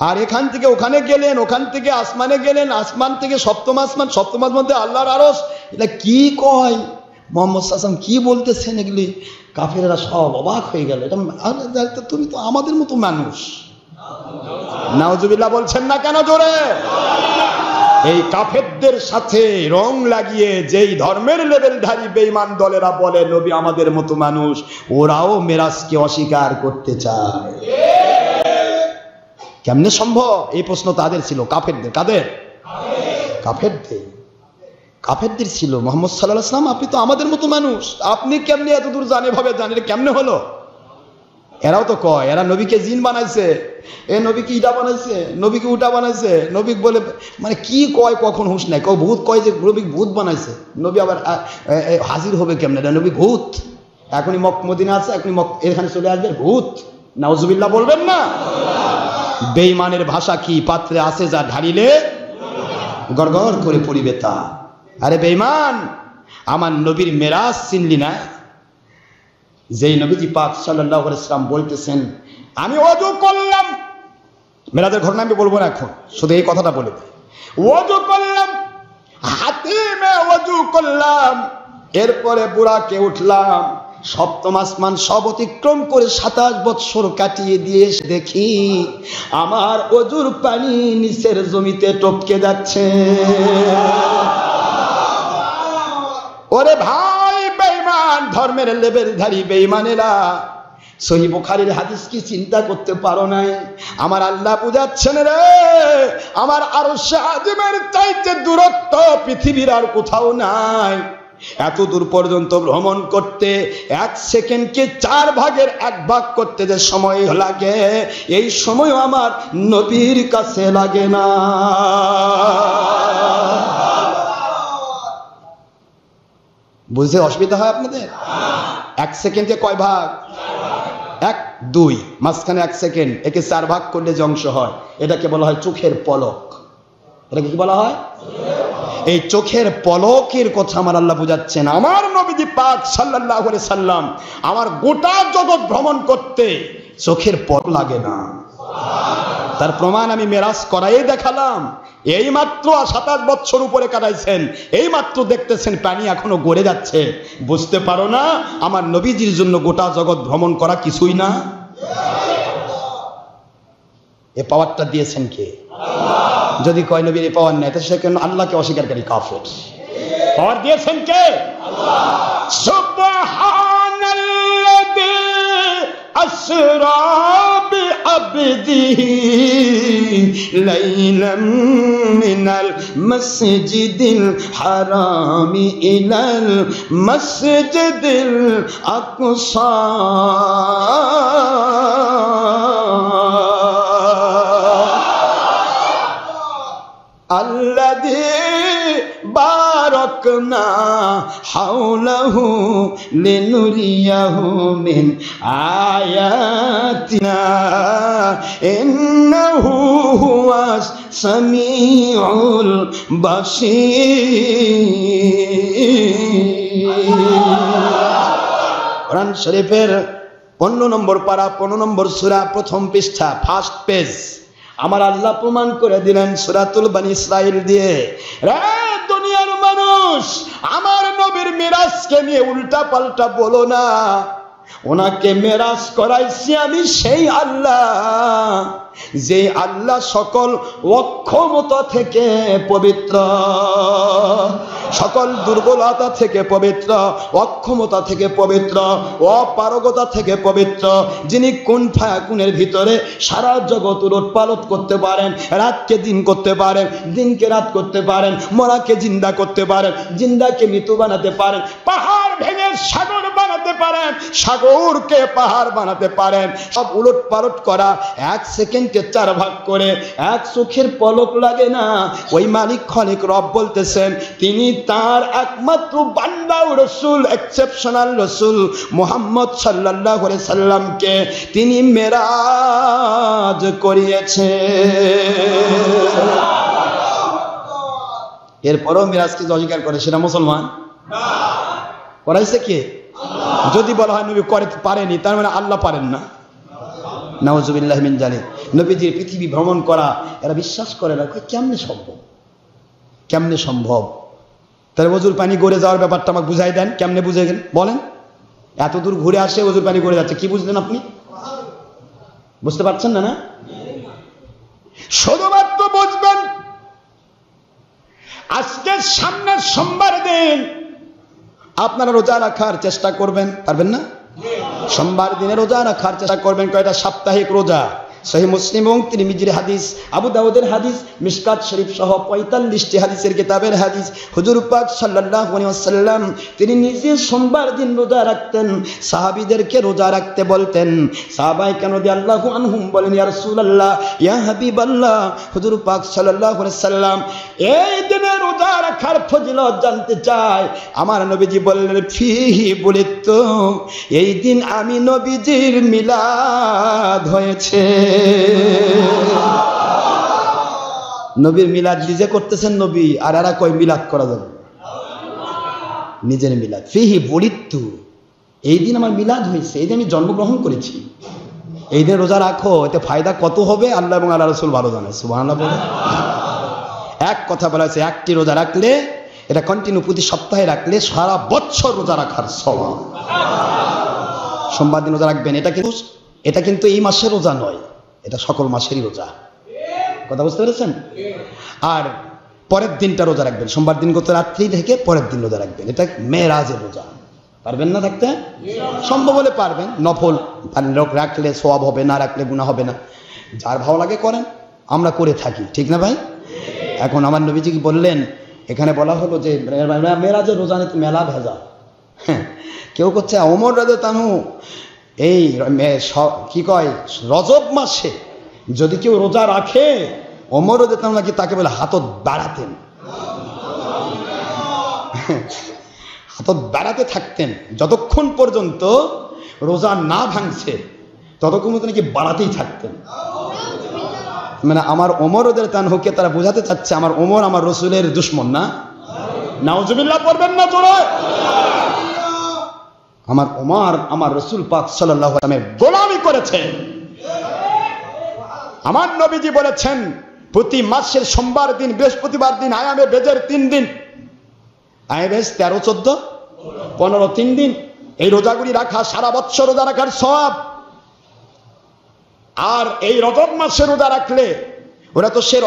আর এখান থেকে ওখানে গেলেন, ওখান থেকে আসমানে গেলেন, আসমান থেকে সপ্তম আসমান, সপ্তম মধ্যে আল্লাহর আরশ। এটা কি কয় মোহাম্মদ সাল্লাল্লাহু আলাইহি ওয়াসাল্লাম, কি বলতেছেন এগুলি? কাফেররা সব অবাক হয়ে গেল। এটা তুমি তো আমাদের মতো মানুষ। নাউজুবিল্লাহ বলছেন না কেন জোরে? এই কাফেরদের সাথে রং লাগিয়ে যেই ধর্মের লেভেলধারী বেঈমান দলেরা বলে নবী আমাদের মতো মানুষ, ওরাও মেরাজকে অস্বীকার করতে চায়। কেমনে সম্ভব? এই প্রশ্ন তাদের ছিল, কাফেরদের। কাদের? কাফেরদের ছিল। মুহাম্মদ সাল্লাল্লাহু আলাইহি ওয়াসাল্লাম আপনি তো আমাদের মতো মানুষ, আপনি কেমনে এত দূর জানে ভাবে জানেন, কেমনে হলো? এরাও তো কয় এরা নবীকে জিন বানাইছে, এ নবীকে ইটা বানাইছে, নবীকে উটা বানাইছে। নবী বলে মানে কি কয়, কখন হুঁশ নাই। কেউ ভূত কয় যে নবী ভূত বানাইছে, নবী আবার হাজির হবে কেমনে? নবী ভূত, এখনই মদিনা আছে, এখনই এখানে চলে আসবে ভূত। নাউজুবিল্লাহ বলবেন না? বেঈমানের ভাষা কি? পাত্রে আছে যা ঢালিলে গড়গড় করে পড়িবে তা। আরে বেঈমান, আমার নবীর মেরাজ চিনলি না? যেই নবীজি পাক সাল্লাল্লাহু আলাইহি ওয়াসাল্লাম বলতেছেন আমি ওযু করলাম, মেরাজের ঘটনা আমি বলবো না এখন, শুধু এই কথাটা বলে দিই। ওযু করলাম, হাতিমে ওযু করলাম, এরপরে বুরাকে উঠলাম, সপ্তম আসমান সব অতিক্রম করে 27 বৎসর কাটিয়ে দিয়ে দেখি আমার ওযুর পানি নিচের জমিতে টপকে যাচ্ছে। ওরে ভাই বেঈমান, ধর্মের লেভেলধারী বেঈমানেরা, সহিহ বুখারীর হাদিস কি চিন্তা করতে পারো নাই? আমার আল্লাহ বুঝাচ্ছেন রে, আমার আরশে আজিমের চাইতে দূরত্ব পৃথিবীর আর কোথাও নাই। এত দূর পর্যন্ত ভ্রমণ করতে 1 সেকেন্ডকে 4 ভাগের 1 ভাগ করতে যে সময় লাগে, এই সময় আমার নবীর কাছে লাগে না। বুঝতে অসুবিধা হয় আপনাদের? 1 সেকেন্ডে কয় ভাগ? 1, 2, মাঝখানে 1 সেকেন্ড, একে 4 ভাগ করলে যে অংশ হয় এটাকে বলা হয় চোখের পলক। এটাকে কি বলা হয়? এই চোখের পলকের কথা আমার আল্লাহ বুঝাচ্ছেন। আমার নবীজি পাক সাল্লাল্লাহু আলাইহি সাল্লাম আমার গোটা জগৎ ভ্রমণ করতে চোখের পলক লাগে না। তার প্রমাণ আমি মেরাজ করাই দেখালাম। এই মাত্র 27 বছর উপরে কাটাইছেন, এই মাত্র দেখতেছেন পানি এখনো গড়ে যাচ্ছে। বুঝতে পারো না আমার নবীজির জন্য গোটা জগৎ ভ্রমণ করা কিছুই না? এ পাওয়ারটা দিয়েছেন কে? যদি কয় নবীর এই পাওয়ার নাই, তাহলে সে কেন আল্লাহকে অস্বীকারী কাফের। পাওয়ার দিয়েছেন কে? সুবহানাল্লাযী আসরা বিআবদিহি লাইলাম মিনাল মাসজিদিল হারামি ইলাল মাসজিদিল আকসা আল্লাযী বারাকনা হাওলাহু লিনুরিয়াহু মিন আয়াতিনা ইন্নাহু হুয়াস সামিউল বাসীর। কোরআন শরীফের 15 নম্বর পারা, 15 নম্বর সূরা, প্রথম পৃষ্ঠা, ফার্স্ট পেজ। আমার আল্লাহ প্রমাণ করে দিলেন সূরাতুল বনী ইসরাঈল দিয়ে, রে দুনিয়ার মানুষ, আমার নবীর মিরাজকে নিয়ে উল্টা পাল্টা বলো না। ওনাকে মেরাজ করাইছি আমি সেই আল্লাহ, যে আল্লাহ সকল অক্ষমতা থেকে পবিত্র, সকল দুর্বলতা থেকে পবিত্র, অক্ষমতা থেকে পবিত্র, অপারগতা থেকে পবিত্র, যিনি কোন ফায়াকুনের ভিতরে সারা জগৎ উলট পালট করতে পারেন, রাতকে দিন করতে পারেন, দিনকে রাত করতে পারেন, মরাকে জিন্দা করতে পারেন, জিন্দাকে মৃত্যু বানাতে পারেন, পাহাড় ভেঙে সাগর বানাতে পারেন, সাগরকে পাহাড় বানাতে পারেন। সব উলট পালট করা 1 সেকেন্ডে 4 ভাগ করে 1 চোখের পলক লাগে না। ওই মালিক খালিক রব বলতেছেন, তিনি তার একমাত্র বান্দা ও রাসূল, এক্সেপশনাল রাসূল মুহাম্মদ সাল্লাল্লাহু আলাইহি সাল্লামকে তিনি মেরাজ করিয়েছে। এরপরও মেরাজকে অস্বীকার করে সেটা মুসলমান? করাইছে কে? যদি বলা হয় নবী করে পারেনি, তার মানে আল্লাহ পারেন না। নাউজুবিল্লাহ মিন জালিক। নবীজির পৃথিবী ভ্রমণ করা এরা বিশ্বাস করে না, কেমনে সম্ভব, কেমনে সম্ভব? তাহলে ওজুর পানি গড়ে যাওয়ার ব্যাপারটা আমাকে বুঝাই দেন, কেমনে বুঝে গেলেন বলেন? এত দূর ঘুরে আসে ওজুর পানি গড়ে যাচ্ছে, কি বুঝলেন আপনি? বুঝতে পারছেন না? না, শুধুমাত্র বুঝবেন আজকে সামনের সোমবার দিন আপনারা রোজা রাখার চেষ্টা করবেন, পারবেন না? সোমবার দিনে রোজা রাখার চেষ্টা করবেন। কয়টা? সাপ্তাহিক রোজা। সহিহ মুসলিম এবং তিরমিজির হাদিস, আবু দাউদের হাদিস, মিশকাত শরীফ সহ 45টি হাদিসের কিতাবের হাদিস। হুজুর পাক সাল্লাল্লাহু আলাইহি ওয়াসাল্লাম তিনি নিজে সোমবার দিন রোজা রাখতেন, সাহাবীদেরকে রোজা রাখতে বলতেন। সাহাবায়ে কেরাম রাদিয়াল্লাহু আনহুম বলেন, ইয়া রাসূলুল্লাহ, ইয়া হাবিবাল্লাহ, হুজুর পাক সাল্লাল্লাহু আলাইহি ওয়াসাল্লাম এই দিনে রোজা রাখার ফজিলত জানতে চায়। আমার নবীজি বললেন, ফিহি বুলিতু, এই দিন আমি নবীজির মিলাদ হয়েছে। নবীর মিলাদ নিজে করতেছেন নবী, আর এরা কই মিলাদ করা যাবে? নিজের মিলাদ। ফিহি বুলিতু, এই দিন আমার মিলাদ হয়েছে, এই দিন আমি জন্মগ্রহণ করেছি। এই দিন রোজা রাখো, এতে ফায়দা কত হবে আল্লাহ এবং আল্লাহ রাসূল ভালো জানে। সুবহানাল্লাহ বলে এক কথা বলা হয়েছে, একটি রোজা রাখলে, এটা কন্টিনিউ প্রতি সপ্তাহে রাখলে সারা বছর রোজা রাখার সওয়াব। সোমবার দিন রোজা রাখবেন, এটা কিন্তু এই মাসের রোজা নয়, এটা সকল মাসেরই রোজা। কথা বুঝতে পেরেছেন? আর পরের দিনটা রোজা রাখবেন, সোমবার দিন গত রাত্রি থেকে পরের দিন রোজা রাখবেন, এটা মেরাজের রোজা। পারবেন না থাকতে? সম্ভব হলে পারবেন। নফল রাখলে সওয়াব হবে, না রাখলে গুনাহ হবে না। যার ভালো লাগে করেন, আমরা করে থাকি, ঠিক না ভাই? এখন আমার নবীজি কি বললেন, এখানে বলা হলো যে মেরাজের রোজা নিয়ে মেলা ভেজা। কেউ করছে ওমর রাদিয়াল্লাহু আনহু এই কি কয় রজব মাসে যদি কেউ রোজা রাখে, ওমর রাদিয়াল্লাহু আনহু নাকি তাকে বলে হাতত বাড়াতেন, হাতত বাড়াতে থাকতেন, যতক্ষণ পর্যন্ত রোজা না ভাঙছে ততক্ষণ পর্যন্ত নাকি বাড়াতেই থাকতেন। মানে আমার ওমর রাদিয়াল্লাহু আনহুকে তারা বোঝাতে চাচ্ছে আমার ওমর আমার রসুলের দুশমন না। নাউজুবিল্লাহ পড়বেন না জোরে? আমার ওমর আমার রসুল পাক সাল্লাল্লাহু আলাইহি ওয়াসাল্লামের গোলামি করেছে। আমার নবীজি বলেছেন, প্রতি মাসের সোমবার দিন, বৃহস্পতিবার দিন, আয়ামে বেজের 3 দিন, আয়ামে বেজ 13, 14, 15, 3 দিন এই রোজাগুলি রাখা সারা বছর রোজা রাখার সওয়াব। আর এই রজব মাসে রোজা রাখলে, ওরা তো সে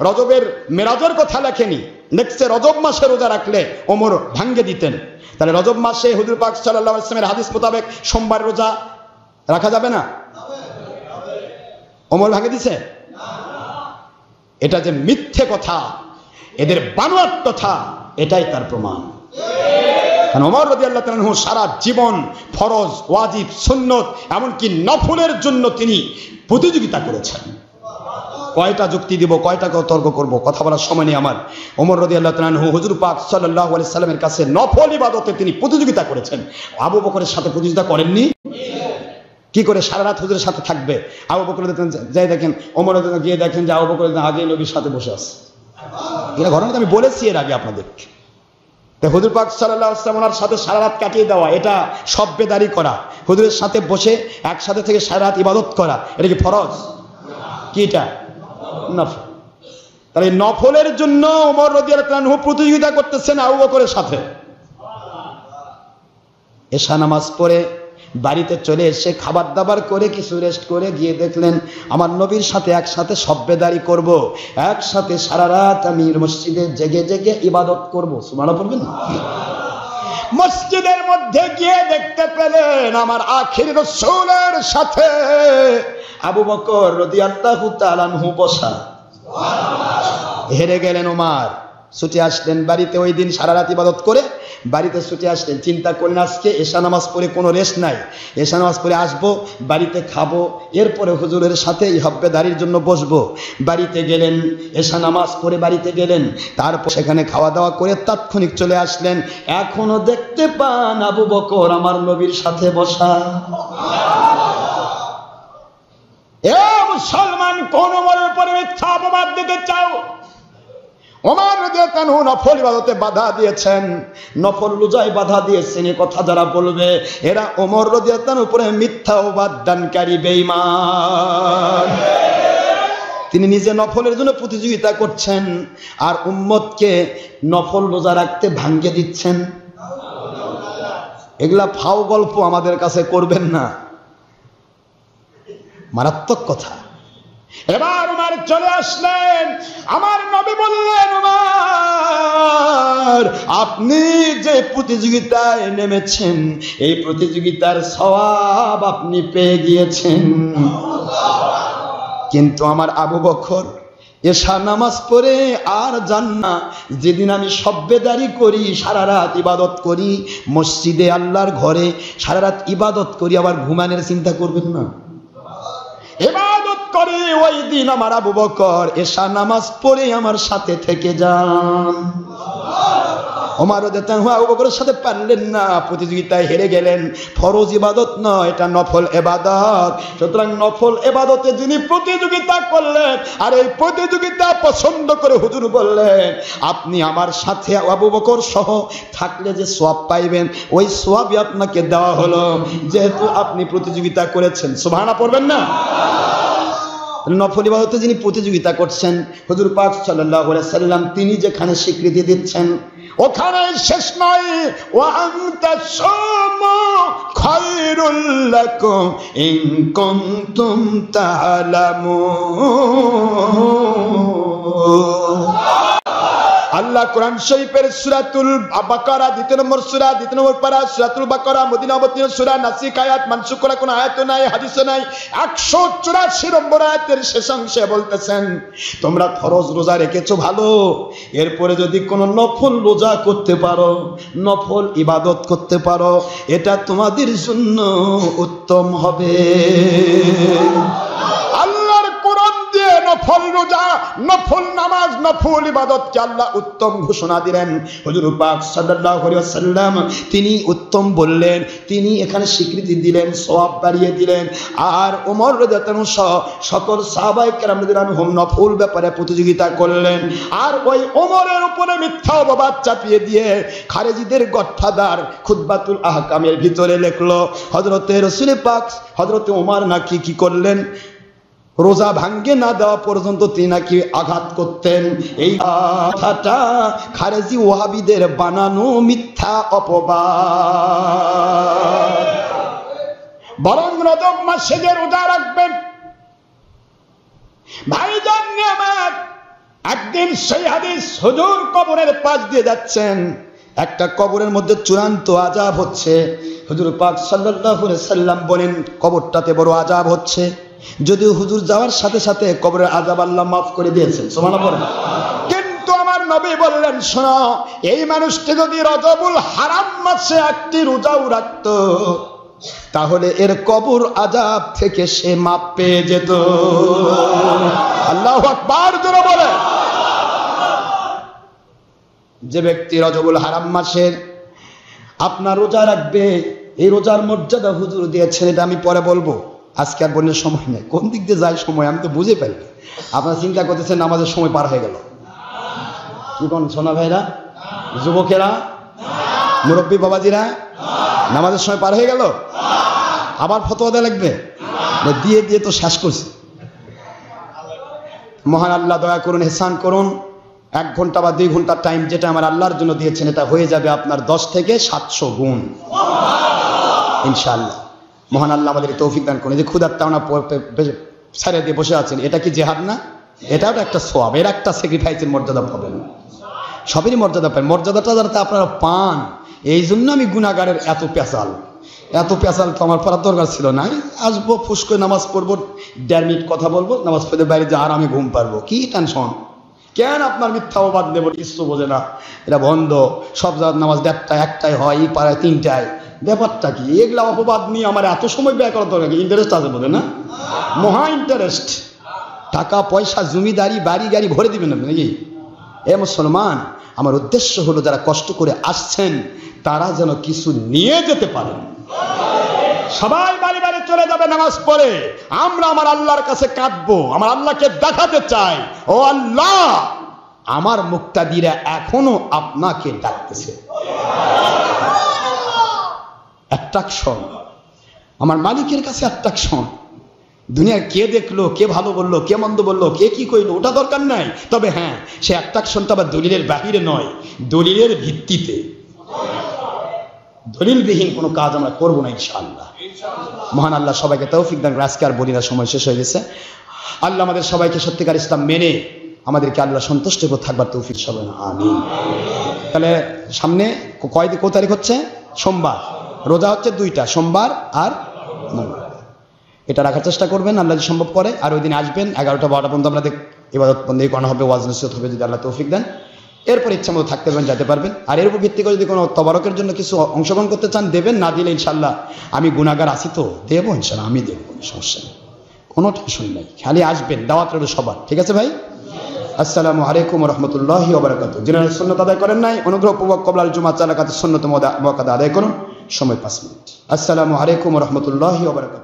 রজবের মেরাজের কথা লেখেনি, নেক্সটে রজব মাসে রোজা রাখলে ওমর ভাঙ্গে দিতেন। তাহলে রজব মাসে হুজুর পাক সাল্লাল্লাহু আলাইহি ওয়াসাল্লামের হাদিস মোতাবেক সোমবার রোজা রাখা যাবে না? ওমর ভাঙ্গে দিছে? এটা যে মিথ্যে কথা, এদের বানোয়াট কথা, এটাই তার প্রমাণ। ওমর রাদিয়াল্লাহু আনহু সারা জীবন ফরজ, ওয়াজিব, সুন্নত, এমনকি নফলের জন্য তিনি প্রতিযোগিতা করেছেন। কয়টা যুক্তি দিব, কয়টা তর্ক করব, কথা বলার সময় নেই আমার। ওমর রাদিয়াল্লাহু আনহু হুজুর পাক সাল্লাল্লাহু আলাইহি সাল্লামের কাছে নফল ইবাদতে তিনি প্রতিযোগিতা করেছেন। আবু বকরের সাথে প্রতিযোগিতা করেননি? কি করে সারা রাত হুজুরের সাথে থাকবে? আবু বকর যাই দেখেন, ওমর গিয়ে দেখেন যে আবু বকর আগে নবীর সাথে বসে আছে। এটা ঘটনা আমি বলেছি এর আগে আপনাদেরকে। হুজুর পাক সাল্লাল্লাহু আলাইহি ওয়াসাল্লাম ওনার সাথে সারা রাত কাটিয়ে দেওয়া, এটা সব্বেদারি করা। হুজুরের সাথে বসে একসাথে থেকে সারা রাত ইবাদত করা, এটা কি ফরজ? কি এটা? নফল। তাহলে নফলের জন্য ওমর রাদিয়াল্লাহু আনহু প্রতিযোগিতা করতেছেন আবু বকরের সাথে। এশা নামাজ পড়ে বাড়িতে চলে এসে খাবার দাবার করে কিছু রেস্ট করে গিয়ে দেখলেন আমার নবীর সাথে একসাথে সব্বেদারি করব, একসাথে সারা রাত আমি মসজিদে জেগে জেগে ইবাদত করব। সুবহানাল্লাহ পড়বেন না? মসজিদের মধ্যে গিয়ে দেখতে পেলেন আমার আখির রাসূলের সাথে আবু বকর রাদিয়াল্লাহু তাআলা আনহু বসা। হেরে গেলেন ওমর, ছুটে আসলেন বাড়িতে। ওই দিন সারা রাত ইবাদত করে বাড়িতে ছুটে আসলেন। চিন্তা করলেন আজকে এশা নামাজ পড়ে কোনো রেস্ট নাই, এশা নামাজ পড়ে আসবো, বাড়িতে খাবো, এরপরে হুজুরের সাথে এই হব্বেদারির জন্য বসবো। বাড়িতে গেলেন, এশা নামাজ পড়ে বাড়িতে গেলেন, তারপর সেখানে খাওয়া দাওয়া করে তাৎক্ষণিক চলে আসলেন। এখনো দেখতে পান আবু বকর আমার নবীর সাথে বসা। এ মুসলমান, কোন ওমরের উপরে মিথ্যা অপবাদ দিতে চাও? ওমর রাদিয়াল্লাহু আনহু নফল ইবাদতে বাধা দিয়েছেন, নফল রোজায় বাধা দিয়েছেন। এই কথা যারা বলবে এরা ওমর রাদিয়াল্লাহু আনহুর উপরে মিথ্যা উপাদানকারী বেঈমান। তিনি নিজে নফলের জন্য প্রতিযোগিতা করছেন আর উম্মতকে নফল রোজা রাখতে ভাঙ্গে দিচ্ছেন। এগুলা ফাও গল্প আমাদের কাছে করবেন না, মারাত্মক কথা। এবার উমর চলে আসলেন, আমার নবী বললেন, উমর আপনি যে প্রতিযোগিতায় নেমেছেন এই প্রতিযোগিতার সওয়াব আপনি পেয়ে গিয়েছেন, কিন্তু আমার আবু বকর এশা নামাজ পড়ে আর যান না। যেদিন আমি সব্বেদারি করি, সারা রাত ইবাদত করি মসজিদে আল্লাহর ঘরে, সারা রাত ইবাদত করি, আবার ঘুমানোর চিন্তা করবেন না। ইবাদত করে ওই দিন আমার আবু বকর এশা নামাজ পড়ে আমার সাথে থেকে যান। ওমর রাদিয়াল্লাহু আনহু আবু বকরের সাথে পারলেন না, প্রতিযোগিতায় হেরে গেলেন। ফরজ ইবাদত নয়, এটা নফল ইবাদত। সুতরাং নফল ইবাদতে যিনি প্রতিযোগিতা করলেন আর এই প্রতিযোগিতা পছন্দ করে হুজুর বললেন আপনি আমার সাথে আবু বকর সহ থাকলে যে সওয়াব পাইবেন ওই সওয়াবই আপনাকে দেওয়া হলো, যেহেতু আপনি প্রতিযোগিতা করেছেন। সুবহানাল্লাহ পড়বেন না? নফল ইবাদতে যিনি প্রতিযোগিতা করছেন হুজুর পাক সাল্লাল্লাহু আলাইহি সাল্লাম তিনি যেখানে স্বীকৃতি দিচ্ছেন ওখানে শেষ নয়, ওয়া আনতা সুমু খায়রুল লাকুম ইন কুনতুম তা'লামুন। আল্লাহ কোরআন শরীফের সূরাতুল বাকারা 2 নম্বর সূরা 2 নম্বর পারা সূরাতুল বাকারা মদিনা অবতীর্ণ সূরা, নাসিক আয়াত মানসুখ করা কোনো আয়াত নাই, হাদিস নাই। 184 নম্বর আয়াতের শেষাংশে বলতেছেন তোমরা ফরজ রোজা রেখেছো ভালো, এরপরে যদি কোনো নফল রোজা করতে পারো, নফল ইবাদত করতে পারো, এটা তোমাদের জন্য উত্তম হবে। আল্লাহর কোরআন দিয়ে নফল রোজা, নফল নামাজ, নফল ইবাদতকে আল্লাহ উত্তম ঘোষণা দিলেন। হুজুর পাক সাল্লাল্লাহু আলাইহি ওয়াসাল্লাম তিনি উত্তম বললেন, তিনি এখানে স্বীকৃতি দিলেন, সওয়াব বাড়িয়ে দিলেন। আর ওমর রাদিয়াল্লাহু আনহু সকল সাহাবায়ে কেরাম রাদিয়াল্লাহু আনহুম নফল ব্যাপারে প্রতিযোগিতা করলেন। আর ওই ওমরের উপরে মিথ্যা অপবাদ চাপিয়ে দিয়ে খারেজিদের গডফাদার খুতবাতুল আহকামের ভিতরে লিখলো হযরতে রাসূল পাক হযরতে ওমর নাকি কি করলেন, রোজা ভাঙ্গে না দেওয়া পর্যন্ত তিনি নাকি আঘাত করতেন। এই কথাটা খারেজি ওয়াহাবিদের বানানো মিথ্যা অপবাদ। বরং রজব মাসে যে রোজা রাখবেন ভাইজান নিয়ামত, একদিন সেই হাদিস হুজুর কবরের পাশ দিয়ে যাচ্ছেন, একটা কবরের মধ্যে চূড়ান্ত আযাব হচ্ছে। হুজুর পাক সাল্লাল্লাহু আলাইহি সাল্লাম বলেন কবরটাতে বড় আযাব হচ্ছে, যদিও হুজুর যাওয়ার সাথে সাথে কবরের আযাব আল্লাহ মাফ করে দিয়েছেন। সুবহানাল্লাহ। কিন্তু আমার নবী বললেন শোনো, এই মানুষটি যদি রজবুল হারাম মাসে একটি রোজাও রাখতো তাহলে এর কবর আযাব থেকে সে মাপ পেয়ে যেত। আল্লাহু আকবার জোরে বলে। যে ব্যক্তি রজবুল হারাম মাসের আপনার রোজা রাখবে, এই রোজার মর্যাদা হুজুর দিয়েছেন, এটা আমি পরে বলবো, আজকে আর বললে সময় নেই। কোন দিক দিয়ে যায় সময় আমি তো বুঝে ফেলি। আপনারা চিন্তা করতেছেন নামাজের সময় পার হয়ে গেল, কি কোন সোনা ভাইরা, যুবকেরা, মুরব্বী বাবাজিরা, নামাজের সময় পার হয়ে গেল, আবার ফতোয়া দেওয়া লাগবে, দিয়ে দিয়ে তো শেষ করছি। মহান আল্লাহ দয়া করুন, ইহসান করুন, 1 ঘন্টা বা 2 ঘন্টার টাইম যেটা আমার আল্লাহর জন্য দিয়েছেন এটা হয়ে যাবে আপনার 10 থেকে 700 গুণ ইনশাআল্লাহ। মহান আল্লাহ আমাদের তৌফিক দান করুন। যে ক্ষুধার তাওনা ছেড়ে দিয়ে বসে আছেন, এটা কি জিহাদ না? এটাও একটা সওয়াব, এর একটা স্যাক্রিফাইসের মর্যাদা পাবেন। সবেরই মর্যাদা পাবেন, মর্যাদাটা যাতে আপনারা পান। এই জন্য আমি গুনাহগারের এত পেঁচাল তো আমার পড়ার দরকার ছিল না। আসবো, ফুস করে নামাজ পড়বো, 1.5 মিনিট কথা বলবো, নামাজ পড়ে বাইরে যা আরামে ঘুম পারবো। কি টেনশন? কেন আপনার মিথ্যা অবাদ দেব? কিছু বোঝে না, এটা বন্ধ। সব জায়গায় নামাজ 1টায় 1টায় হয়, এই পাড়ায় 3টায়। ব্যাপারটা কি? এগুলা অপবাদ নিয়ে আমার এত সময় ব্যয় করার দরকার? ইন্টারেস্ট আছে বোঝে না, মহা ইন্টারেস্ট। টাকা পয়সা জমিদারি বাড়ি গাড়ি ভরে দিবেন আপনি নাকি? এ মুসলমান, আমার উদ্দেশ্য হলো যারা কষ্ট করে আসছেন তারা যেন কিছু নিয়ে যেতে পারেন। সবাই বাড়ি বাড়ি চলে যাবে নামাজ পড়ে, আমরা আমার আল্লাহর কাছে কাঁদবো, আমার আল্লাহকে দেখাতে চাই, ও আল্লাহ আমার মুক্তাদিরা এখনো আপনাকে ডাকতেছে। অ্যাট্রাকশন, আমার মালিকের কাছে অ্যাট্রাকশন। দুনিয়ার কে দেখলো, কে ভালো বললো, কে মন্দ বললো, কে কি কইলো, ওটা দরকার নাই। তবে হ্যাঁ, সে অ্যাট্রাকশনটা আবার দলিলের বাহিরে নয়, দলিলের ভিত্তিতে। দলিলবিহীন কোনো কাজ আমরা করবো না ইনশাআল্লাহ। মহান আল্লাহ সবাইকে তৌফিক দান। আজকে আর বলি না, সময় শেষ হয়ে গেছে। আল্লাহ আমাদের সবাইকে সত্যিকার ইসলাম মেনে আমাদেরকে আল্লাহ সন্তুষ্ট করে থাকবার তৌফিক সবাই আমিন। তাহলে সামনে কত তারিখ হচ্ছে? সোমবার। রোজা হচ্ছে 2টা, সোমবার আর মঙ্গলবার। এটা রাখার চেষ্টা করবেন আল্লাহ যদি সম্ভব করে। আর ওই দিন আসবেন 11টা 12টা পর্যন্ত আপনাদের ইবাদত বন্দেগী করানো হবে, ওয়াজ নসিহত হবে যদি আল্লাহ তৌফিক দেন। এরপর ইচ্ছা মতো থাকতে পারবেন, যেতে পারবেন। আর এর উপর ভিত্তি করে যদি কোনো তবারকের জন্য কিছু অংশগ্রহণ করতে চান দেবেন, না দিলে ইনশাল্লাহ আমি গুনাহগার আছি তো দেবো, ইনশাল্লাহ আমি দেবো, কোনো সমস্যা নেই, কোনো টেনশন নেই। খালি আসবেন, দাওয়াত রইল সবার। ঠিক আছে ভাই? আসসালামু আলাইকুম ওয়া রাহমাতুল্লাহি ওয়া বারাকাতুহু। যিনি সুন্নাত আদায় করেন নাই, অনুগ্রহপূর্বক ক্বাবলাল জুমআ চালাকাত সুন্নাত মুআক্কাদা আদায় করুন। সময় 5 মিনিট। আসসালামু আলাইকুম ওয়া রাহমাতুল্লাহি ওয়া বারাকাতুহু।